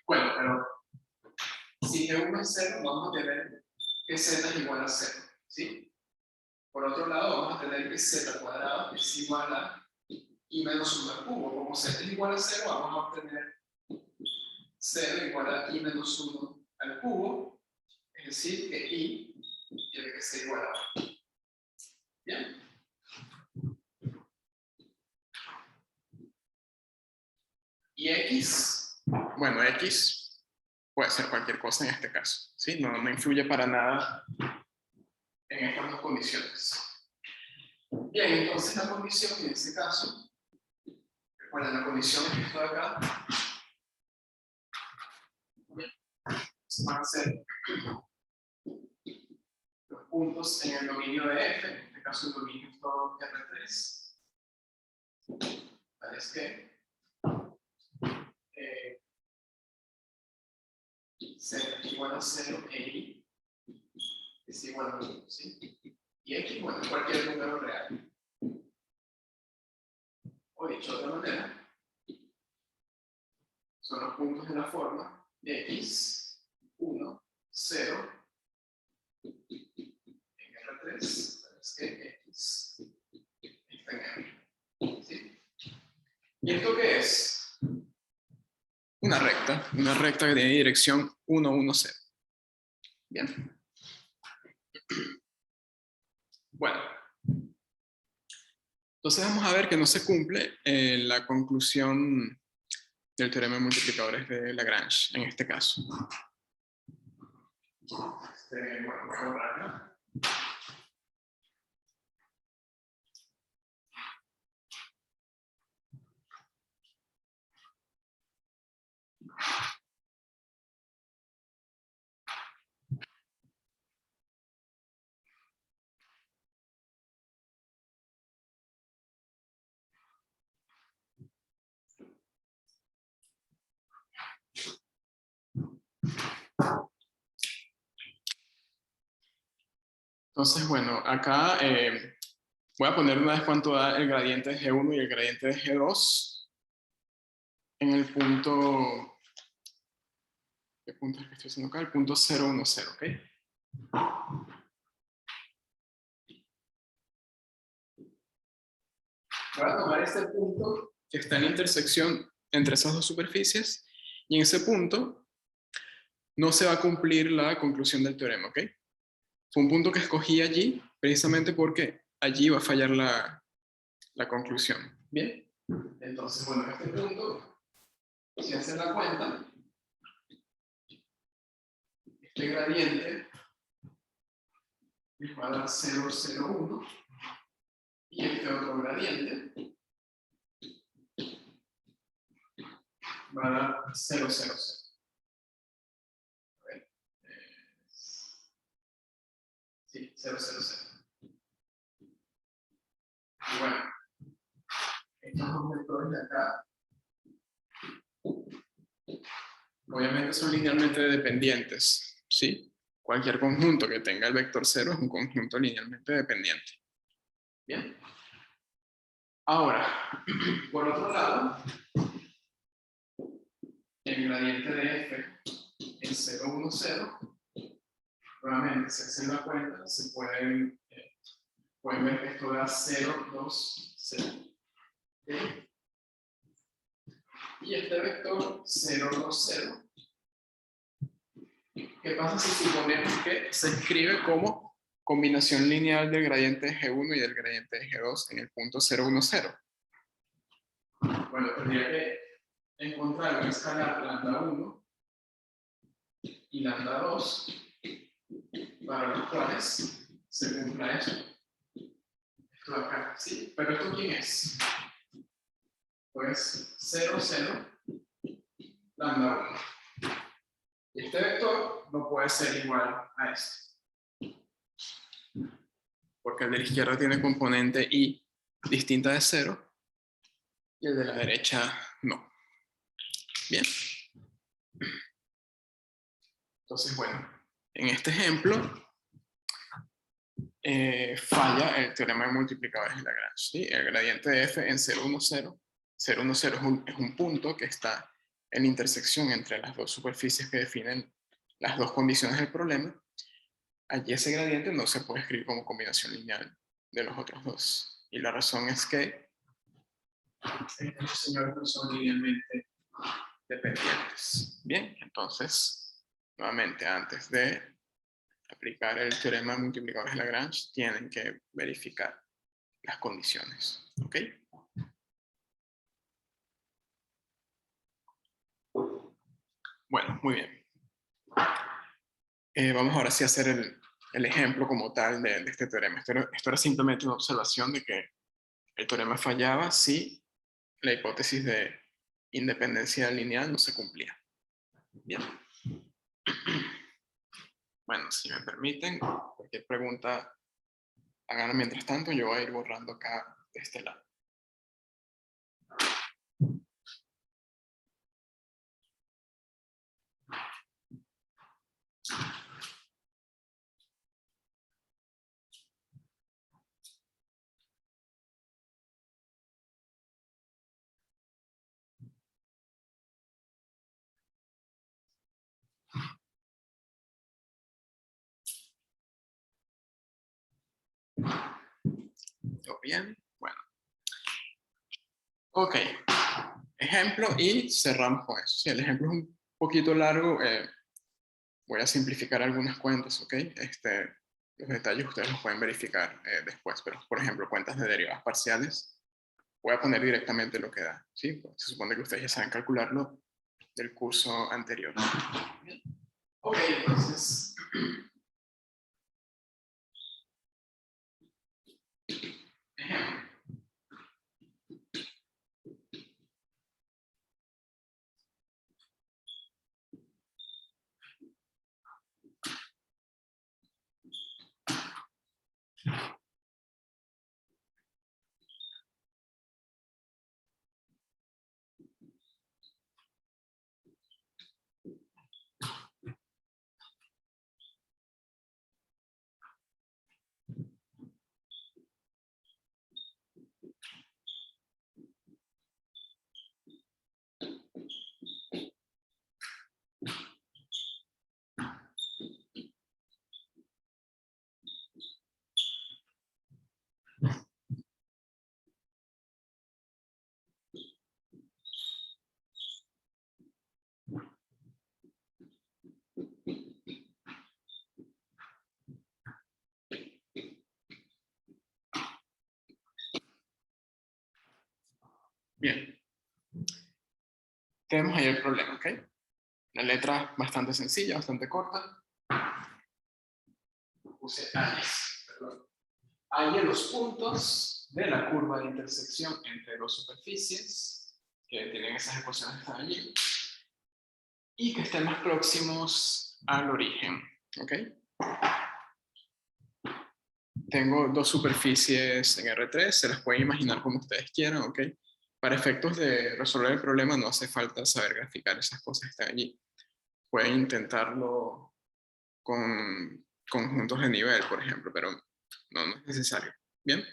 Bueno, pero si G1 es 0, vamos a tener que z es igual a 0, ¿sí? Por otro lado, vamos a tener que z cuadrado es igual a y menos 1 al cubo. Como z es igual a 0, vamos a obtener 0 igual a i menos 1 al cubo, es decir, que i tiene que ser igual a 1. ¿Bien? Y x, bueno, x puede ser cualquier cosa en este caso, ¿sí? No influye para nada en estas dos condiciones. Bien, entonces la condición en este caso, recuerden, la condición es esto de acá, van a ser los puntos en el dominio de f, en este caso el dominio es todo R3, tales que z es igual a 0 e i es igual a 1, ¿sí? Y x, bueno, cualquier número real. O dicho de otra manera, son los puntos de la forma de x, 1, 0, en R3, es que x está en R. ¿Sí? ¿Y esto qué es? Una recta que tiene dirección 1, 1, 0. Bien. Bueno. Entonces vamos a ver que no se cumple la conclusión del teorema de multiplicadores de Lagrange, en este caso. Bueno, voy a borrarlo. Entonces, bueno, acá voy a poner una vez cuánto da el gradiente de G1 y el gradiente de G2 en el punto... ¿Qué punto es que estoy haciendo acá? El punto 0, 1, 0, ¿ok? Voy a tomar este punto que está en la intersección entre esas dos superficies y en ese punto no se va a cumplir la conclusión del teorema, ¿ok? Fue un punto que escogí allí precisamente porque allí va a fallar la conclusión. Bien, entonces, bueno, este punto, si hacen la cuenta, este gradiente va a dar 0, 0, 1 y este otro gradiente va a dar 0, 0, 0. A ver. Sí, 0, 0, 0. Y bueno, estos dos vectores de acá obviamente son linealmente dependientes, ¿sí? Cualquier conjunto que tenga el vector 0 es un conjunto linealmente dependiente. Bien. Ahora, por otro lado, el gradiente de f es 0, 1, 0. Nuevamente, si hacen la cuenta, se pueden ver que esto da 0, 2, 0. ¿Okay? Y este vector 0, 2, 0. ¿Qué pasa si suponemos que se escribe como combinación lineal del gradiente de G1 y del gradiente de G2 en el punto 0, 1, 0? Bueno, tendría que encontrar un escalar lambda 1 y lambda 2 para los cuales se cumpla eso. Esto de acá, ¿sí? ¿Pero esto quién es? Pues 0, 0, lambda 1. Y este vector no puede ser igual a esto. porque el de la izquierda tiene componente y distinta de 0, y el de la derecha no. Bien. Entonces, bueno, en este ejemplo falla el teorema de multiplicadores de Lagrange, ¿sí? El gradiente de f en 0, 1, 0. 0, 1, 0 es un punto que está en la intersección entre las dos superficies que definen las dos condiciones del problema. Allí ese gradiente no se puede escribir como combinación lineal de los otros dos. Y la razón es que estos señores no son linealmente dependientes. Bien, entonces, nuevamente, antes de aplicar el teorema de multiplicadores de Lagrange, tienen que verificar las condiciones. ¿Ok? Bueno, muy bien. Vamos ahora sí a hacer el ejemplo como tal de este teorema. Esto era simplemente una observación de que el teorema fallaba si la hipótesis de independencia lineal no se cumplía. Bien. Bueno, si me permiten, cualquier pregunta hagan mientras tanto, yo voy a ir borrando acá de este lado. ¿Todo bien? Bueno. Ok. Ejemplo y cerramos con eso. Sí, el ejemplo es un poquito largo. Voy a simplificar algunas cuentas, ¿ok? Los detalles ustedes los pueden verificar después, pero por ejemplo, cuentas de derivadas parciales, voy a poner directamente lo que da, ¿sí? Pues, se supone que ustedes ya saben calcularlo del curso anterior. Ok, entonces... Bien. Tenemos ahí el problema, ¿ok? La letra bastante sencilla, bastante corta. Puse hay los puntos de la curva de intersección entre dos superficies que tienen esas ecuaciones que están allí y que estén más próximos al origen, ¿ok? Tengo dos superficies en R3, se las pueden imaginar como ustedes quieran, ¿ok? Para efectos de resolver el problema no hace falta saber graficar esas cosas que están allí. Pueden intentarlo con conjuntos de nivel, por ejemplo, pero no es necesario. ¿Bien?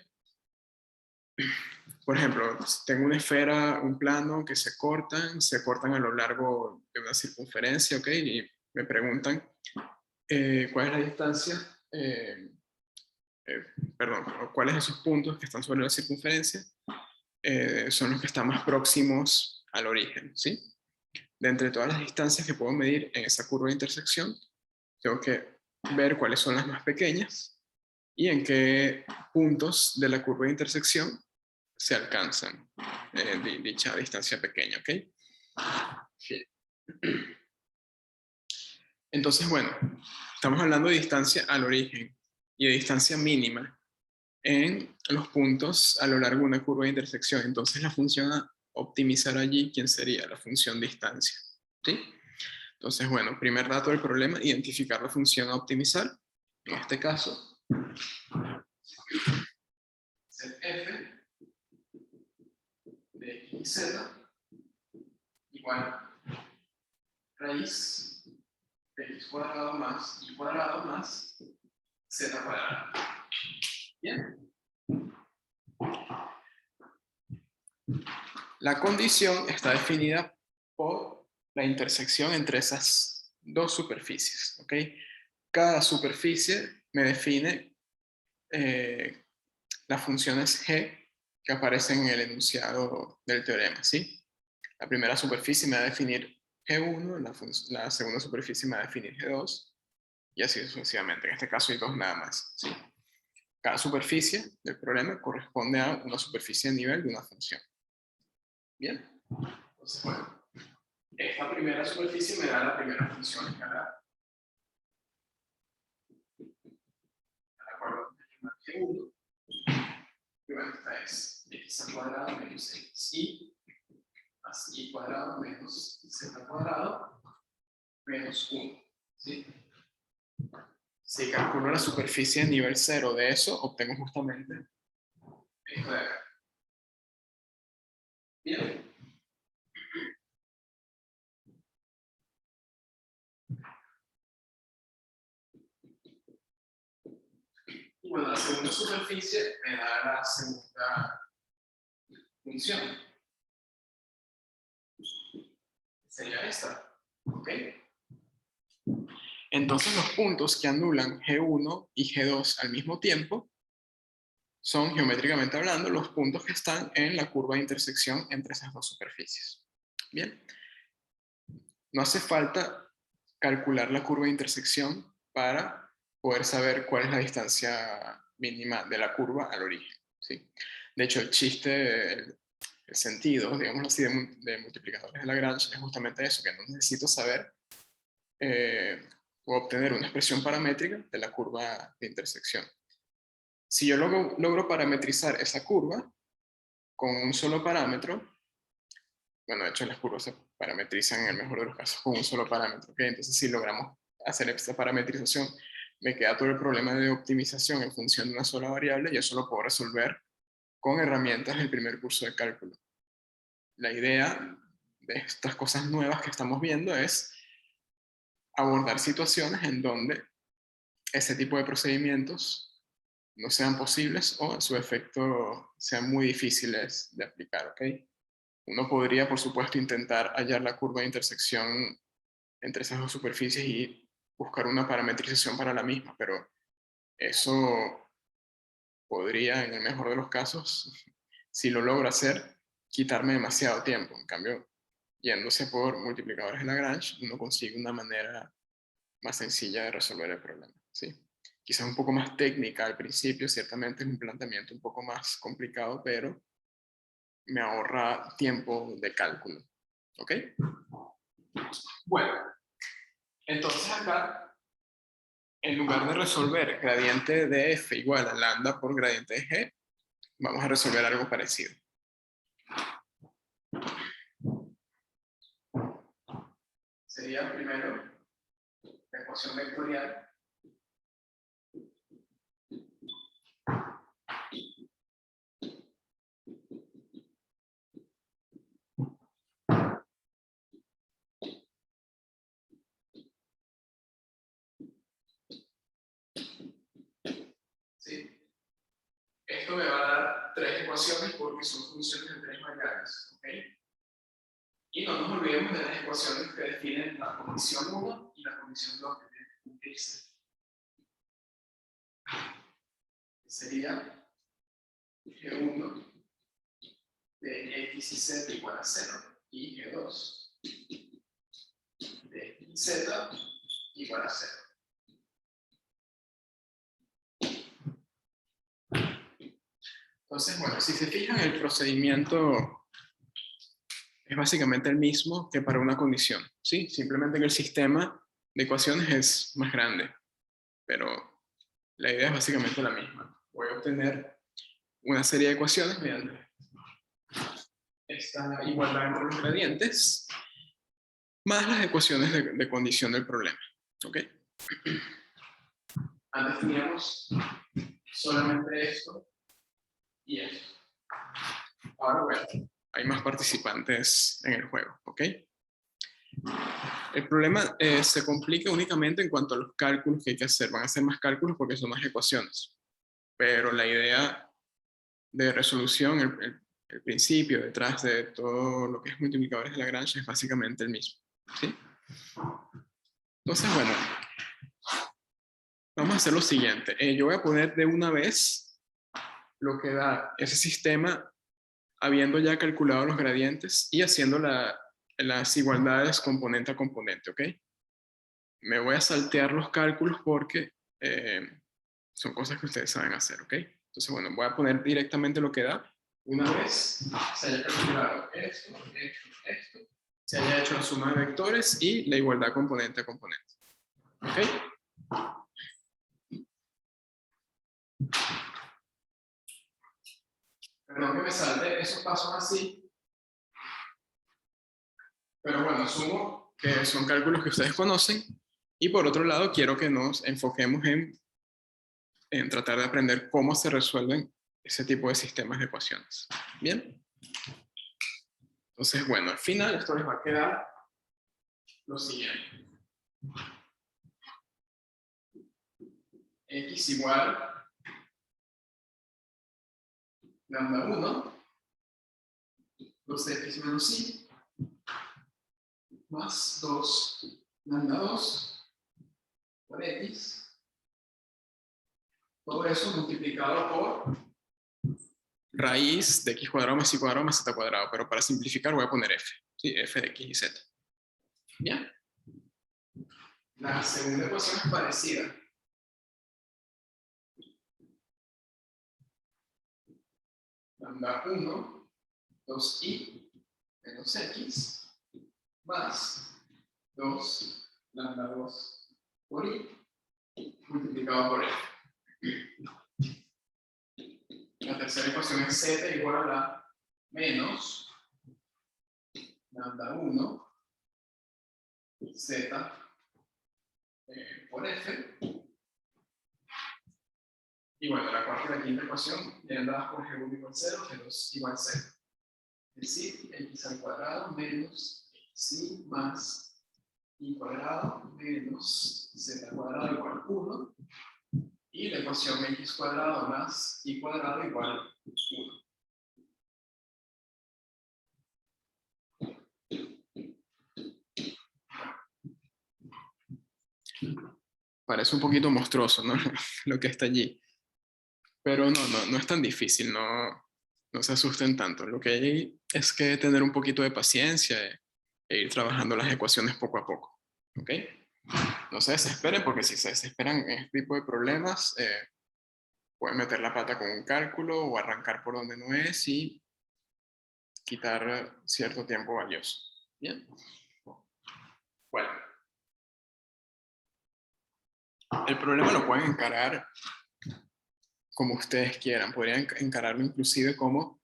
Por ejemplo, tengo una esfera, un plano que se cortan a lo largo de una circunferencia, ¿ok? Y me preguntan cuál es la distancia, perdón, cuáles de esos puntos que están sobre la circunferencia son los que están más próximos al origen, ¿sí? De entre todas las distancias que puedo medir en esa curva de intersección, tengo que ver cuáles son las más pequeñas y en qué puntos de la curva de intersección se alcanzan dicha distancia pequeña, ¿ok? Sí. Entonces, bueno, estamos hablando de distancia al origen y de distancia mínima en los puntos a lo largo de una curva de intersección. Entonces, la función a optimizar allí, ¿quién sería? La función distancia, ¿sí? Entonces, bueno, primer dato del problema, identificar la función a optimizar. En este caso, set f de x y z igual raíz de x cuadrado más y cuadrado más z cuadrado. Bien. La condición está definida por la intersección entre esas dos superficies. ¿Ok? Cada superficie me define las funciones g que aparecen en el enunciado del teorema. ¿Sí? La primera superficie me va a definir G1, la segunda superficie me va a definir G2, y así sucesivamente. En este caso hay dos nada más. ¿Sí? Cada superficie del problema corresponde a una superficie a nivel de una función. Bien. Entonces, bueno, esta primera superficie me da la primera función escalar. ¿De acuerdo? G1. Y bueno, esta es x al cuadrado menos xy más y cuadrado menos z cuadrado menos 1. ¿Sí? Si calculo la superficie a nivel 0 de eso, obtengo justamente esto de acá. Bien. Y bueno, la segunda superficie me da la segunda función. Sería esta. ¿Ok? Entonces los puntos que anulan G1 y G2 al mismo tiempo son, geométricamente hablando, los puntos que están en la curva de intersección entre esas dos superficies. Bien. No hace falta calcular la curva de intersección para poder saber cuál es la distancia mínima de la curva al origen. ¿Sí? De hecho, el chiste, el sentido, digamos así, de multiplicadores de Lagrange es justamente eso, que no necesito saber o obtener una expresión paramétrica de la curva de intersección. Si yo logro parametrizar esa curva con un solo parámetro, bueno, de hecho las curvas se parametrizan en el mejor de los casos con un solo parámetro, ¿okay? Entonces si logramos hacer esta parametrización, me queda todo el problema de optimización en función de una sola variable y eso lo puedo resolver con herramientas del primer curso de cálculo. La idea de estas cosas nuevas que estamos viendo es abordar situaciones en donde ese tipo de procedimientos no sean posibles o en su efecto sean muy difíciles de aplicar, ¿ok? Uno podría, por supuesto, intentar hallar la curva de intersección entre esas dos superficies y buscar una parametrización para la misma, pero eso podría, en el mejor de los casos, si lo logro hacer, quitarme demasiado tiempo. En cambio, yéndose por multiplicadores de Lagrange, uno consigue una manera más sencilla de resolver el problema, ¿sí? Quizás un poco más técnica al principio, ciertamente es un planteamiento un poco más complicado, pero me ahorra tiempo de cálculo. ¿Ok? Bueno, entonces acá, en lugar de resolver gradiente de f igual a lambda por gradiente de g, vamos a resolver algo parecido. Sería primero la ecuación vectorial ¿sí? Esto me va a dar tres ecuaciones porque son funciones de tres variables, ¿ok? Y no nos olvidemos de las ecuaciones que definen la condición 1 y la condición 2 que tienen que cumplirse. Sería G1 de x y z igual a 0 y G2 de x y z igual a 0. Entonces, bueno, si se fijan, el procedimiento es básicamente el mismo que para una condición, ¿sí? Simplemente que el sistema de ecuaciones es más grande, pero la idea es básicamente la misma. Voy a obtener una serie de ecuaciones mediante esta igualdad entre los gradientes, más las ecuaciones de condición del problema, ¿ok? Antes teníamos solamente esto y esto. Ahora bueno, hay más participantes en el juego, ¿ok? El problema se complica únicamente en cuanto a los cálculos que hay que hacer. Van a hacer más cálculos porque son más ecuaciones. Pero la idea de resolución, el principio detrás de todo lo que es multiplicadores de Lagrange es básicamente el mismo, ¿sí? Entonces, bueno, vamos a hacer lo siguiente. Yo voy a poner de una vez lo que da ese sistema habiendo ya calculado los gradientes y haciendo las igualdades componente a componente, ¿ok? Me voy a saltear los cálculos porque son cosas que ustedes saben hacer, ¿ok? Entonces, bueno, voy a poner directamente lo que da. Una vez se haya calculado esto, se haya hecho la suma de vectores y la igualdad componente a componente. ¿Ok? Perdón que me salte esos pasos así. Pero bueno, asumo que son cálculos que ustedes conocen. Y por otro lado, quiero que nos enfoquemos en tratar de aprender cómo se resuelven ese tipo de sistemas de ecuaciones. ¿Bien? Entonces, bueno, al final esto les va a quedar lo siguiente. X igual lambda 1 2x menos y más 2 lambda 2 por x. Todo eso multiplicado por raíz de x cuadrado más y cuadrado más z cuadrado, pero para simplificar voy a poner f, ¿sí? F de x y z. ¿Bien? La segunda ecuación es parecida. Lambda 1, 2i menos x más 2 lambda 2 por i multiplicado por f. La tercera ecuación es z igual a menos lambda 1 z por f. Y bueno, la cuarta y la quinta ecuación le dadas por g1 igual 0, g2 igual 0. Es decir, x al cuadrado menos xy más y cuadrado menos z cuadrado igual 1. Y la ecuación x cuadrado más y cuadrado igual 1. Parece un poquito monstruoso, ¿no? Lo que está allí. Pero no es tan difícil, no se asusten tanto. Lo que hay es que tener un poquito de paciencia e ir trabajando las ecuaciones poco a poco. ¿Ok? No se desesperen porque si se desesperan en este tipo de problemas, pueden meter la pata con un cálculo o arrancar por donde no es y quitar cierto tiempo valioso. ¿Bien? Bueno. El problema lo pueden encarar como ustedes quieran. Podrían encararlo inclusive como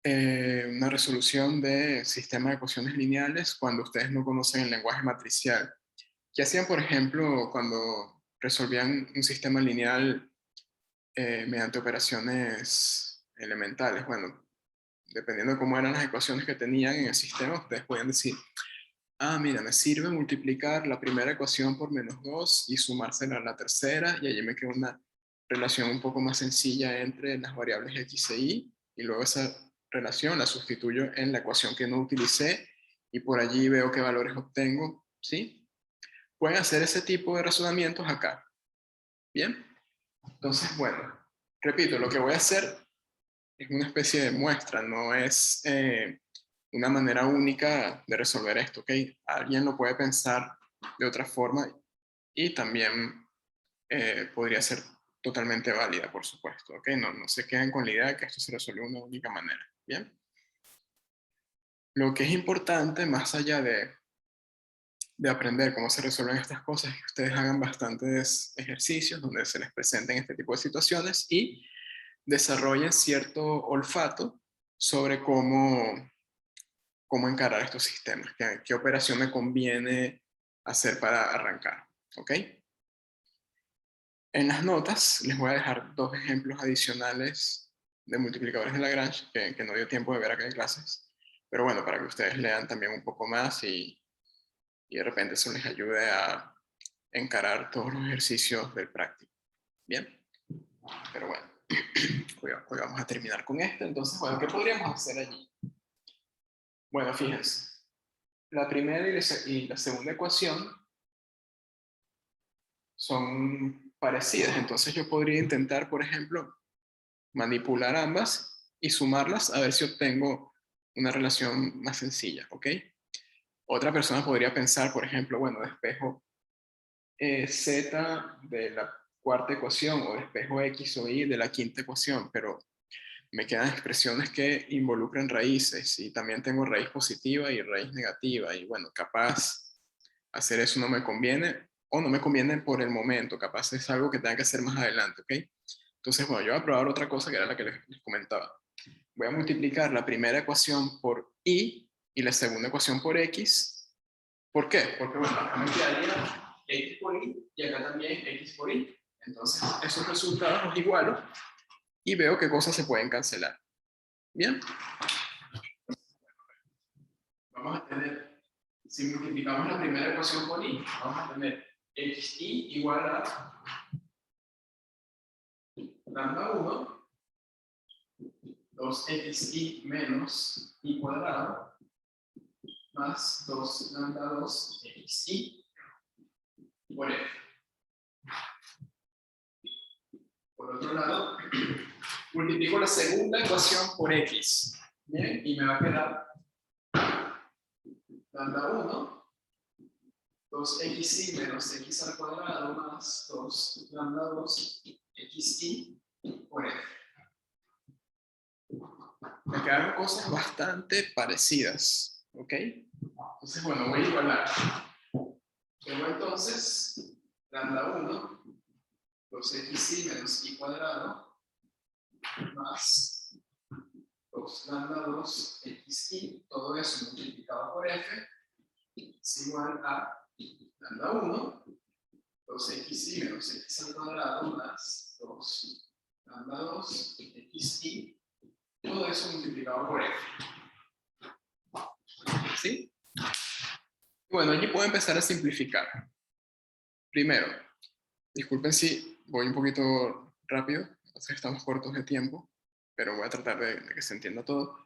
una resolución de sistema de ecuaciones lineales cuando ustedes no conocen el lenguaje matricial. ¿Qué hacían, por ejemplo, cuando resolvían un sistema lineal mediante operaciones elementales? Bueno, dependiendo de cómo eran las ecuaciones que tenían en el sistema, ustedes podían decir, ah, mira, me sirve multiplicar la primera ecuación por menos 2 y sumársela a la tercera, y allí me queda una relación un poco más sencilla entre las variables x e y luego esa relación la sustituyo en la ecuación que no utilicé, y por allí veo qué valores obtengo, ¿sí? Pueden hacer ese tipo de razonamientos acá. ¿Bien? Entonces, bueno, repito, lo que voy a hacer es una especie de muestra, no es una manera única de resolver esto, ¿ok? Alguien lo puede pensar de otra forma y también podría ser totalmente válida, por supuesto, ¿ok? No se queden con la idea de que esto se resuelve de una única manera, ¿bien? Lo que es importante, más allá de aprender cómo se resuelven estas cosas, es que ustedes hagan bastantes ejercicios donde se les presenten este tipo de situaciones y desarrollen cierto olfato sobre cómo encarar estos sistemas, qué operación me conviene hacer para arrancar, ¿ok? En las notas les voy a dejar 2 ejemplos adicionales de multiplicadores de Lagrange que no dio tiempo de ver acá en clases. Pero bueno, para que ustedes lean también un poco más y de repente eso les ayude a encarar todos los ejercicios del práctico. Bien, pero bueno, hoy vamos a terminar con esto. Entonces, bueno, ¿qué podríamos hacer allí? Bueno, fíjense, la primera y la segunda ecuación son parecidas, entonces yo podría intentar, por ejemplo, manipular ambas y sumarlas a ver si obtengo una relación más sencilla, ¿ok? Otra persona podría pensar, por ejemplo, bueno, despejo z de la cuarta ecuación o despejo x o y de la quinta ecuación, pero me quedan expresiones que involucran raíces y también tengo raíz positiva y raíz negativa y bueno, capaz hacer eso no me conviene o no me conviene por el momento, capaz es algo que tenga que hacer más adelante, ¿ok? Entonces, bueno, yo voy a probar otra cosa que era la que les comentaba. Voy a multiplicar la primera ecuación por y la segunda ecuación por x. ¿Por qué? Porque, bueno, acá me quedaría x por y y acá también x por y. Entonces, esos resultados los igualo y veo qué cosas se pueden cancelar. ¿Bien? Vamos a tener, si multiplicamos la primera ecuación por y, vamos a tener xy igual a lambda 1, 2xy menos y cuadrado, más 2 lambda 2 xy por f. Por otro lado, multiplico la segunda ecuación por x. Bien, y me va a quedar lambda 1, 2xy menos x al cuadrado más 2 lambda 2 xy por f. Me quedaron cosas bastante parecidas, ¿ok? Entonces, bueno, voy a igualar. Tengo entonces lambda 1, 2xy menos y cuadrado más 2 lambda 2 xy, todo eso multiplicado por f, es igual a lambda 1, 2xy menos x al cuadrado más 2 lambda 2 xy, todo eso multiplicado por f. ¿Sí? Bueno, allí puedo empezar a simplificar. Primero, disculpen si voy un poquito rápido, entonces estamos cortos de tiempo, pero voy a tratar de que se entienda todo.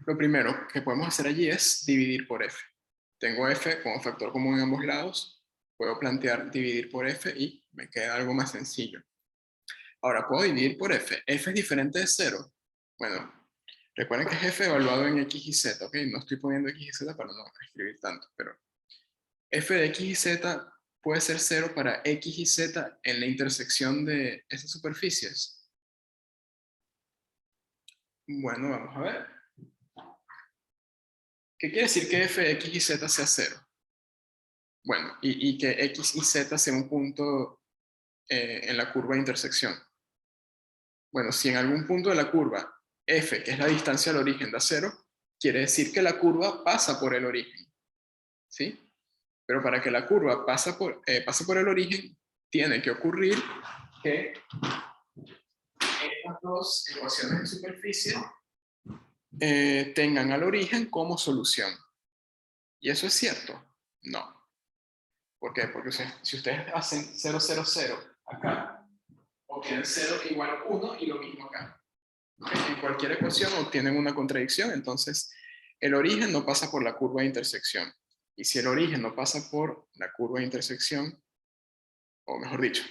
Lo primero que podemos hacer allí es dividir por f. Tengo f como factor común en ambos lados, puedo plantear dividir por f y me queda algo más sencillo. Ahora, puedo dividir por f. F es diferente de 0. Bueno, recuerden que es f evaluado en x y z, ¿ok? No estoy poniendo x y z para no escribir tanto, pero f de x y z puede ser 0 para x y z en la intersección de esas superficies. Bueno, vamos a ver. ¿Qué quiere decir que f de x y z sea 0? Bueno, y que x y z sea un punto en la curva de intersección. Bueno, si en algún punto de la curva f, que es la distancia al origen, da 0, quiere decir que la curva pasa por el origen. ¿Sí? Pero para que la curva pase por el origen, tiene que ocurrir que estas dos ecuaciones de superficie tengan al origen como solución. ¿Y eso es cierto? No. ¿Por qué? Porque si ustedes hacen 0, 0, 0 acá, obtienen 0 igual 1 y lo mismo acá. En cualquier ecuación obtienen una contradicción, entonces el origen no pasa por la curva de intersección. Y si el origen no pasa por la curva de intersección, o mejor dicho,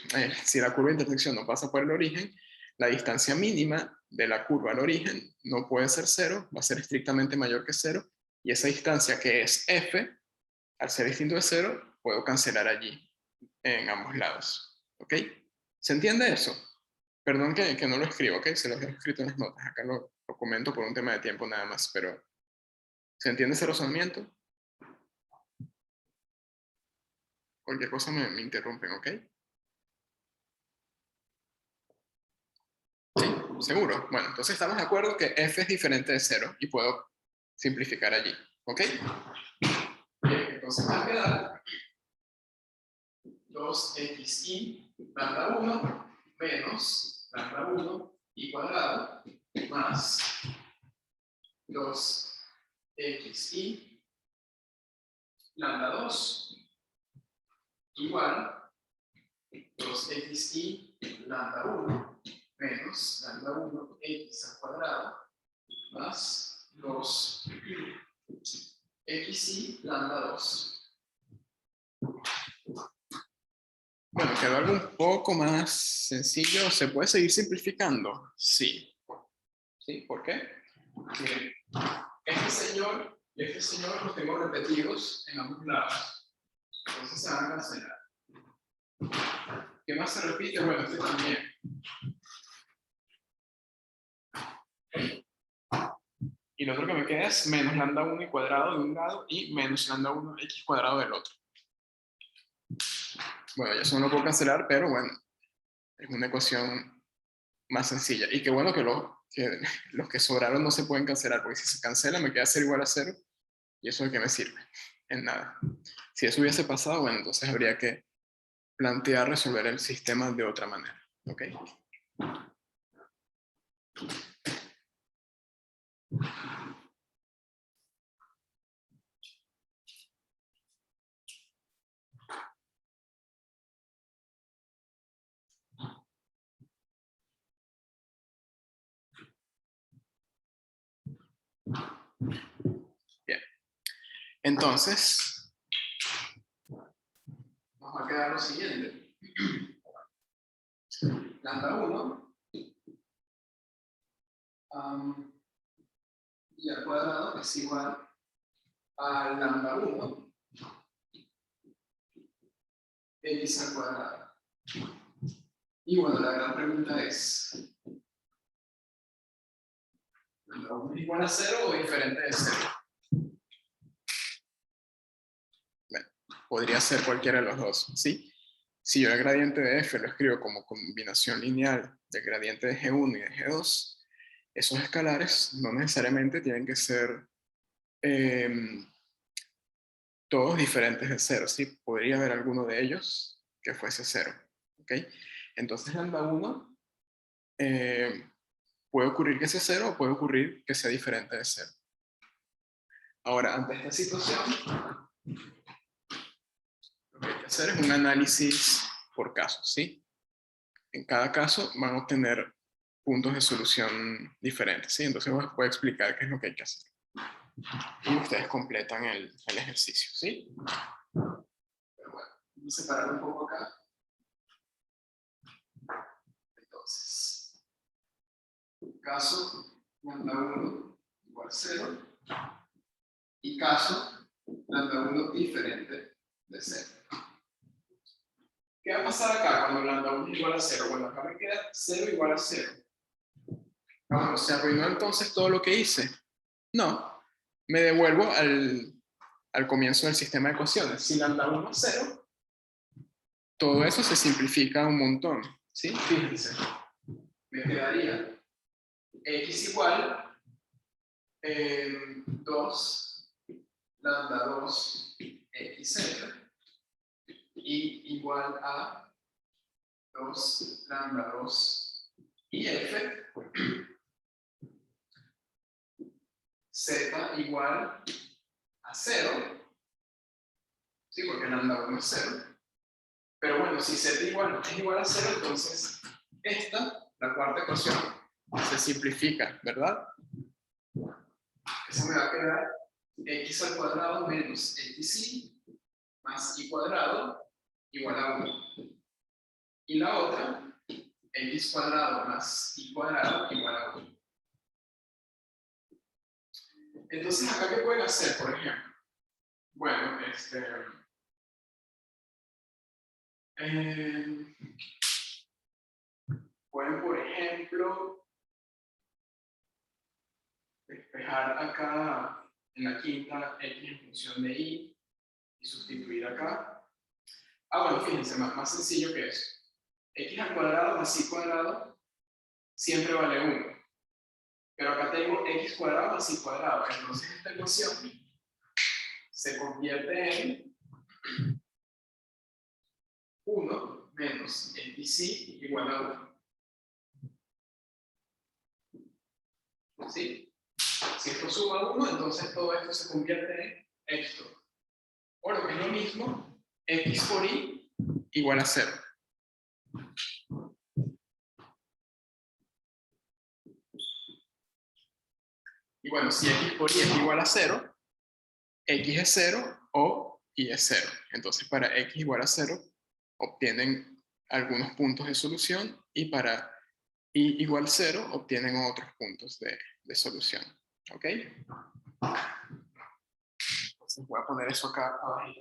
si la curva de intersección no pasa por el origen, la distancia mínima de la curva al origen no puede ser 0, va a ser estrictamente mayor que 0, y esa distancia que es f, al ser distinto de 0, puedo cancelar allí en ambos lados. ¿Ok? ¿Se entiende eso? Perdón que no lo escribo, ¿ok? Se lo he escrito en las notas, acá lo comento por un tema de tiempo nada más, pero ¿se entiende ese razonamiento? Cualquier cosa me interrumpen, ¿ok? ¿Sí? ¿Seguro? Bueno, entonces estamos de acuerdo que f es diferente de 0 y puedo simplificar allí, ¿ok? Bien, entonces va a quedar 2xy lambda 1 menos lambda 1 y cuadrado más 2xy lambda 2 igual 2xy lambda 1 menos lambda 1 x al cuadrado más 2xy lambda 2. Bueno, quedó algo un poco más sencillo. ¿Se puede seguir simplificando? Sí. ¿Sí? ¿Por qué? Miren, este señor y este señor los tengo repetidos en ambos lados. Entonces se van a cancelar. ¿Qué más se repite? Bueno, este también. Y lo otro que me queda es menos lambda 1 y cuadrado de un lado y menos lambda 1 x cuadrado del otro. Bueno, ya eso no lo puedo cancelar, pero bueno, es una ecuación más sencilla. Y qué bueno que los que sobraron no se pueden cancelar, porque si se cancela me queda 0 igual a 0, y eso es de qué me sirve, en nada. Si eso hubiese pasado, bueno, entonces habría que plantear resolver el sistema de otra manera, ¿ok? Bien. Entonces, nos va a quedar lo siguiente. Lambda 1 y al cuadrado es igual a lambda 1 x al cuadrado. Y bueno, la gran pregunta es, ¿lambda 1 es igual a 0 o diferente de 0? Bueno, podría ser cualquiera de los dos, ¿sí? Si yo el gradiente de f lo escribo como combinación lineal del gradiente de G1 y de G2, esos escalares no necesariamente tienen que ser todos diferentes de 0, ¿sí? Podría haber alguno de ellos que fuese 0, ¿ok? Entonces lambda 1 puede ocurrir que sea 0 o puede ocurrir que sea diferente de 0. Ahora, ante esta situación, lo que hay que hacer es un análisis por casos, ¿sí? En cada caso van a obtener puntos de solución diferentes, ¿sí? Entonces voy a explicar qué es lo que hay que hacer. Y ustedes completan el ejercicio, ¿sí? Pero bueno, vamos a separar un poco acá. Entonces, caso lambda 1 igual a 0 y caso lambda 1 diferente de 0. ¿Qué va a pasar acá cuando lambda 1 es igual a 0? Bueno, acá me queda 0 igual a 0. Bueno, ¿se arruinó entonces todo lo que hice? No, me devuelvo al comienzo del sistema de ecuaciones. Si lambda 1 es 0, todo eso se simplifica un montón, ¿sí? Fíjense, me quedaría x igual 2 lambda 2 xz y igual a 2 lambda 2 y f z igual a 0, ¿sí? Porque lambda 1 es 0. Pero bueno, si z es igual a 0, entonces esta, la cuarta ecuación, se simplifica, ¿verdad? Eso me va a quedar x al cuadrado menos xy más y cuadrado igual a 1. Y la otra, x cuadrado más y cuadrado igual a 1. Entonces, ¿acá qué pueden hacer, por ejemplo? Bueno, pueden, por ejemplo, despejar acá en la quinta x en función de y sustituir acá. Bueno, fíjense, más sencillo que eso. X al cuadrado más y cuadrado siempre vale 1. Pero acá tengo x cuadrado más y cuadrado. Entonces esta ecuación se convierte en 1 menos XY igual a 1. ¿Sí? Si esto suma a 1, entonces todo esto se convierte en esto. O lo que es lo mismo, X por Y igual a 0. Y bueno, si X por Y es igual a 0, X es 0 o Y es 0. Entonces para X igual a 0 obtienen algunos puntos de solución y para Y igual a 0 obtienen otros puntos de solución. ¿Ok? Entonces voy a poner eso acá abajo.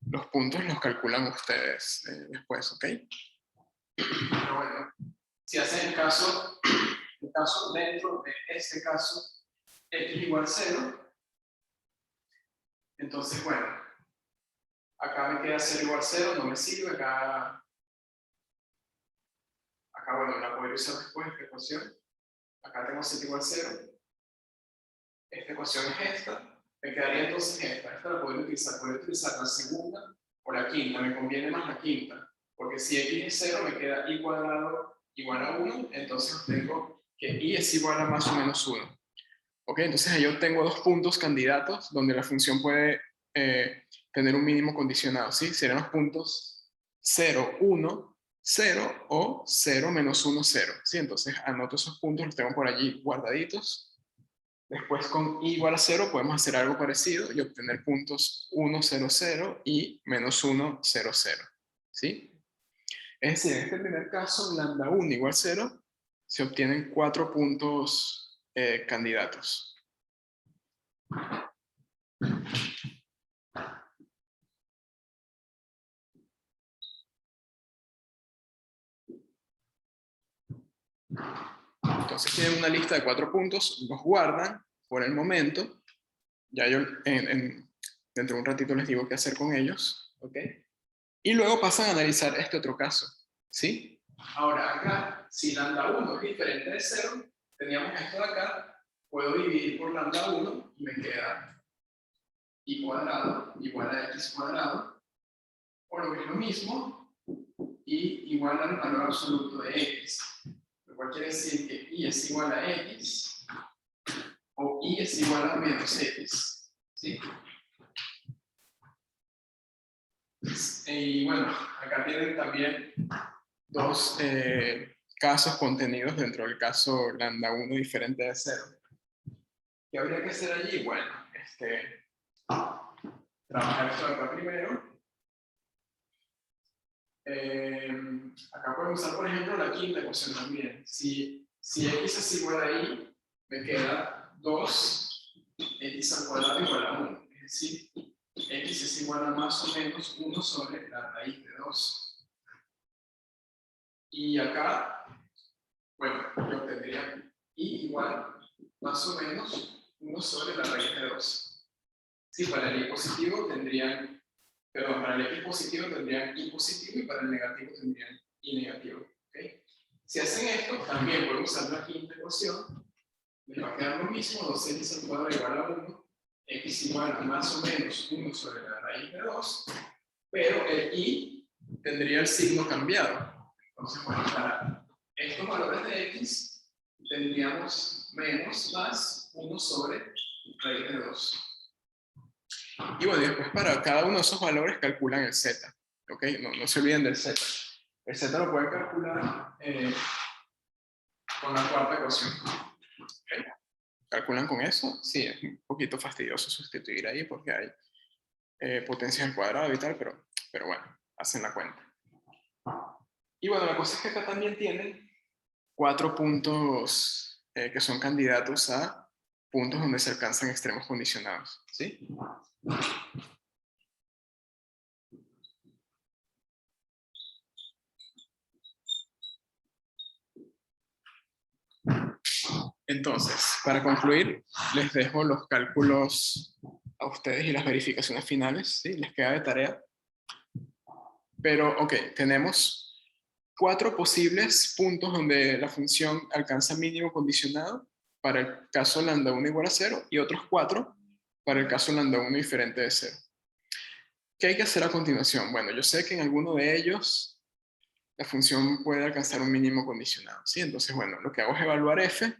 Los puntos los calculan ustedes después, ¿ok? Pero bueno, si hacen el caso dentro de este caso, X igual a 0, entonces, bueno, acá me queda 0 igual a 0, no me sirve, acá bueno, la podría usar después esta ecuación. Acá tengo 7 igual a 0. Esta ecuación es esta. Me quedaría entonces esta la podría utilizar la segunda o la quinta, me conviene más la quinta, porque si X es 0 me queda Y cuadrado igual a 1, entonces obtengo que Y es igual a más o menos 1. ¿Ok? Entonces ahí obtengo dos puntos candidatos donde la función puede tener un mínimo condicionado, ¿sí? Serían los puntos 0, 1, 0 o 0, menos 1, 0, ¿sí? Entonces anoto esos puntos, los tengo por allí guardaditos. Después con Y igual a 0 podemos hacer algo parecido y obtener puntos 1, 0, 0 y menos 1, 0, 0. ¿Sí? Es decir, en este primer caso, lambda 1 igual a 0, se obtienen 4 puntos candidatos. Entonces tienen una lista de 4 puntos, los guardan por el momento. Ya yo dentro de un ratito les digo qué hacer con ellos. ¿Ok? Y luego pasan a analizar este otro caso. ¿Sí? Ahora acá, si lambda 1 es diferente de 0, teníamos esto de acá, puedo dividir por lambda 1 y me queda Y cuadrado igual a X cuadrado, o lo que es lo mismo, Y igual al valor absoluto de X. Lo cual quiere decir que Y es igual a X, o Y es igual a menos X. ¿Sí? Y bueno, acá tienen también dos casos contenidos dentro del caso lambda 1 diferente de 0. ¿Qué habría que hacer allí? Bueno, trabajar esto acá primero. Acá podemos usar, por ejemplo, la quinta ecuación también. Si X es igual a Y, me queda 2X al cuadrado igual a 1. Es decir, X es igual a más o menos 1 sobre la raíz de 2. Y acá, bueno, yo tendría Y igual más o menos 1 sobre la raíz de 2. Sí, para el Y positivo tendrían, perdón, para el X positivo tendrían Y positivo y para el negativo tendrían Y negativo. ¿Okay? Si hacen esto, también podemos usar la quinta ecuación. Les va a quedar lo mismo, 2X al cuadrado igual a 1, X igual a más o menos 1 sobre la raíz de 2, pero el Y tendría el signo cambiado. Entonces, bueno, para estos valores de X tendríamos menos más 1 sobre raíz de 2. Y bueno, después para cada uno de esos valores calculan el Z. ¿Ok? No se olviden del Z. El Z lo pueden calcular con la cuarta ecuación. ¿Okay? ¿Calculan con eso? Sí, es un poquito fastidioso sustituir ahí porque hay potencia al cuadrado y tal, pero bueno, hacen la cuenta. Y bueno, la cosa es que acá también tienen 4 puntos que son candidatos a puntos donde se alcanzan extremos condicionados. ¿Sí? Entonces, para concluir, les dejo los cálculos a ustedes y las verificaciones finales, ¿sí? Les queda de tarea. Pero, ok, tenemos 4 posibles puntos donde la función alcanza mínimo condicionado para el caso lambda 1 igual a 0 y otros 4 para el caso lambda 1 diferente de 0. ¿Qué hay que hacer a continuación? Bueno, yo sé que en alguno de ellos la función puede alcanzar un mínimo condicionado, ¿sí? Entonces, bueno, lo que hago es evaluar f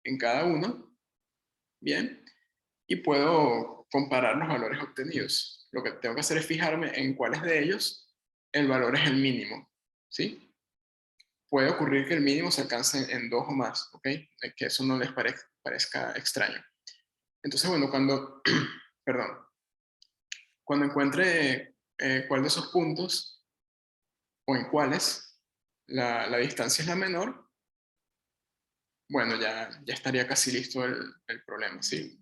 en cada uno, ¿bien? Y puedo comparar los valores obtenidos. Lo que tengo que hacer es fijarme en cuáles de ellos el valor es el mínimo, ¿sí? Puede ocurrir que el mínimo se alcance en 2 o más, ¿ok? Que eso no les parezca extraño. Entonces, bueno, cuando, perdón, cuando encuentre cuál de esos puntos o en cuáles la distancia es la menor, bueno, ya estaría casi listo el problema, ¿sí?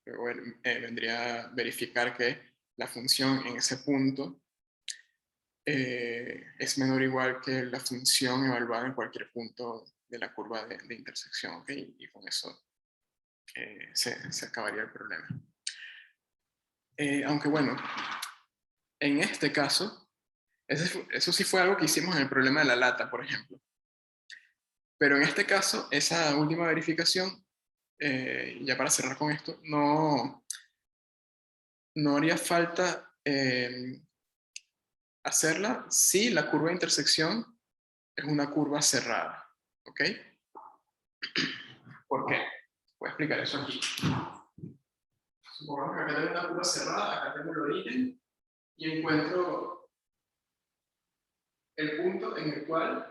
Luego vendría a verificar que la función en ese punto es menor o igual que la función evaluada en cualquier punto de la curva de intersección, ¿ok? Y con eso se acabaría el problema. Aunque bueno, en este caso, eso sí fue algo que hicimos en el problema de la lata, por ejemplo. Pero en este caso, esa última verificación, ya para cerrar con esto, no haría falta hacerla si la curva de intersección es una curva cerrada, ¿ok? ¿Por qué? Voy a explicar eso aquí. Supongamos que acá tengo una curva cerrada, acá tengo el origen, y encuentro el punto en el cual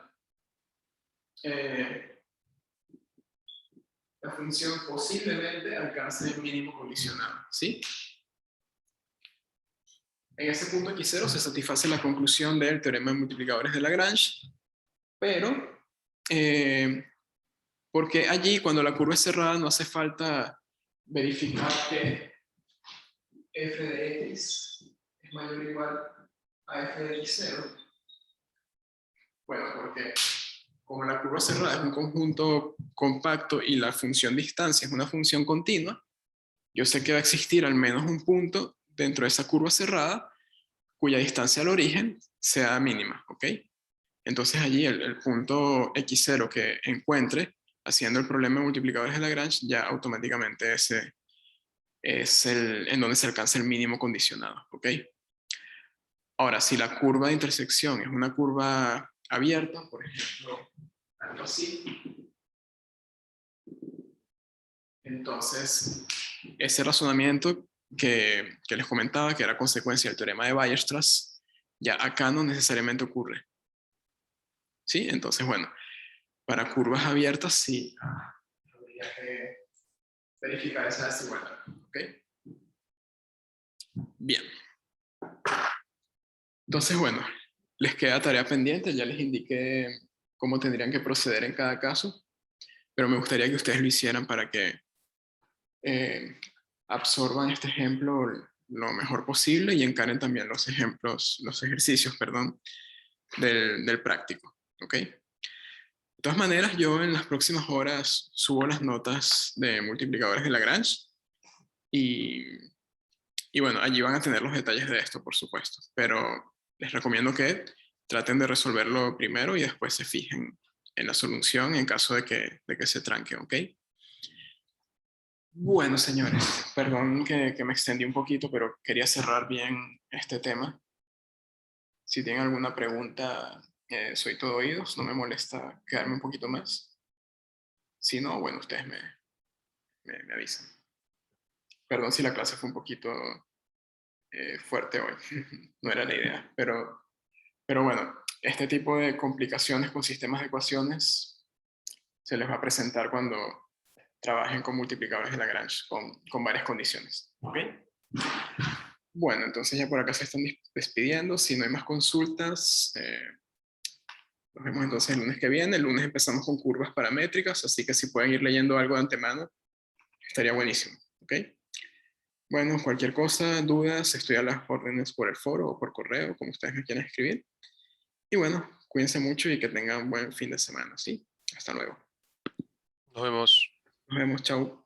la función posiblemente alcance el mínimo condicionado, ¿sí? En ese punto x0 se satisface la conclusión del teorema de multiplicadores de Lagrange, pero porque allí cuando la curva es cerrada no hace falta verificar que f de x es mayor o igual a f de x0. Bueno, porque como la curva cerrada es un conjunto compacto y la función distancia es una función continua, yo sé que va a existir al menos un punto dentro de esa curva cerrada cuya distancia al origen sea mínima, ¿ok? Entonces allí el punto x0 que encuentre haciendo el problema de multiplicadores de Lagrange ya automáticamente ese es el en donde se alcanza el mínimo condicionado, ¿ok? Ahora, si la curva de intersección es una curva abierta, por ejemplo, algo así, entonces ese razonamiento que les comentaba, que era consecuencia del teorema de Weierstrass, ya acá no necesariamente ocurre. ¿Sí? Entonces, bueno, para curvas abiertas sí habría que verificar esa desigualdad. ¿Ok? Bien. Entonces, bueno, les queda tarea pendiente, ya les indiqué cómo tendrían que proceder en cada caso, pero me gustaría que ustedes lo hicieran para que absorban este ejemplo lo mejor posible y encaren también los ejercicios, perdón, del práctico, ¿ok? De todas maneras, yo en las próximas horas subo las notas de multiplicadores de Lagrange y bueno, allí van a tener los detalles de esto, por supuesto, pero les recomiendo que traten de resolverlo primero y después se fijen en la solución en caso de que se tranque, ¿ok? Bueno, señores, perdón que me extendí un poquito, pero quería cerrar bien este tema. Si tienen alguna pregunta, soy todo oídos, no me molesta quedarme un poquito más. Si no, bueno, ustedes me avisan. Perdón si la clase fue un poquito fuerte hoy, no era la idea, pero bueno, este tipo de complicaciones con sistemas de ecuaciones se les va a presentar cuando trabajen con multiplicadores de Lagrange, con varias condiciones. ¿Ok? Bueno, entonces ya por acá se están despidiendo. Si no hay más consultas, nos vemos entonces el lunes que viene. El lunes empezamos con curvas paramétricas, así que si pueden ir leyendo algo de antemano, estaría buenísimo. ¿Ok? Bueno, cualquier cosa, dudas, estoy a las órdenes por el foro o por correo, como ustedes me quieran escribir. Y bueno, cuídense mucho y que tengan un buen fin de semana, ¿sí? Hasta luego. Nos vemos. Nos vemos, chao.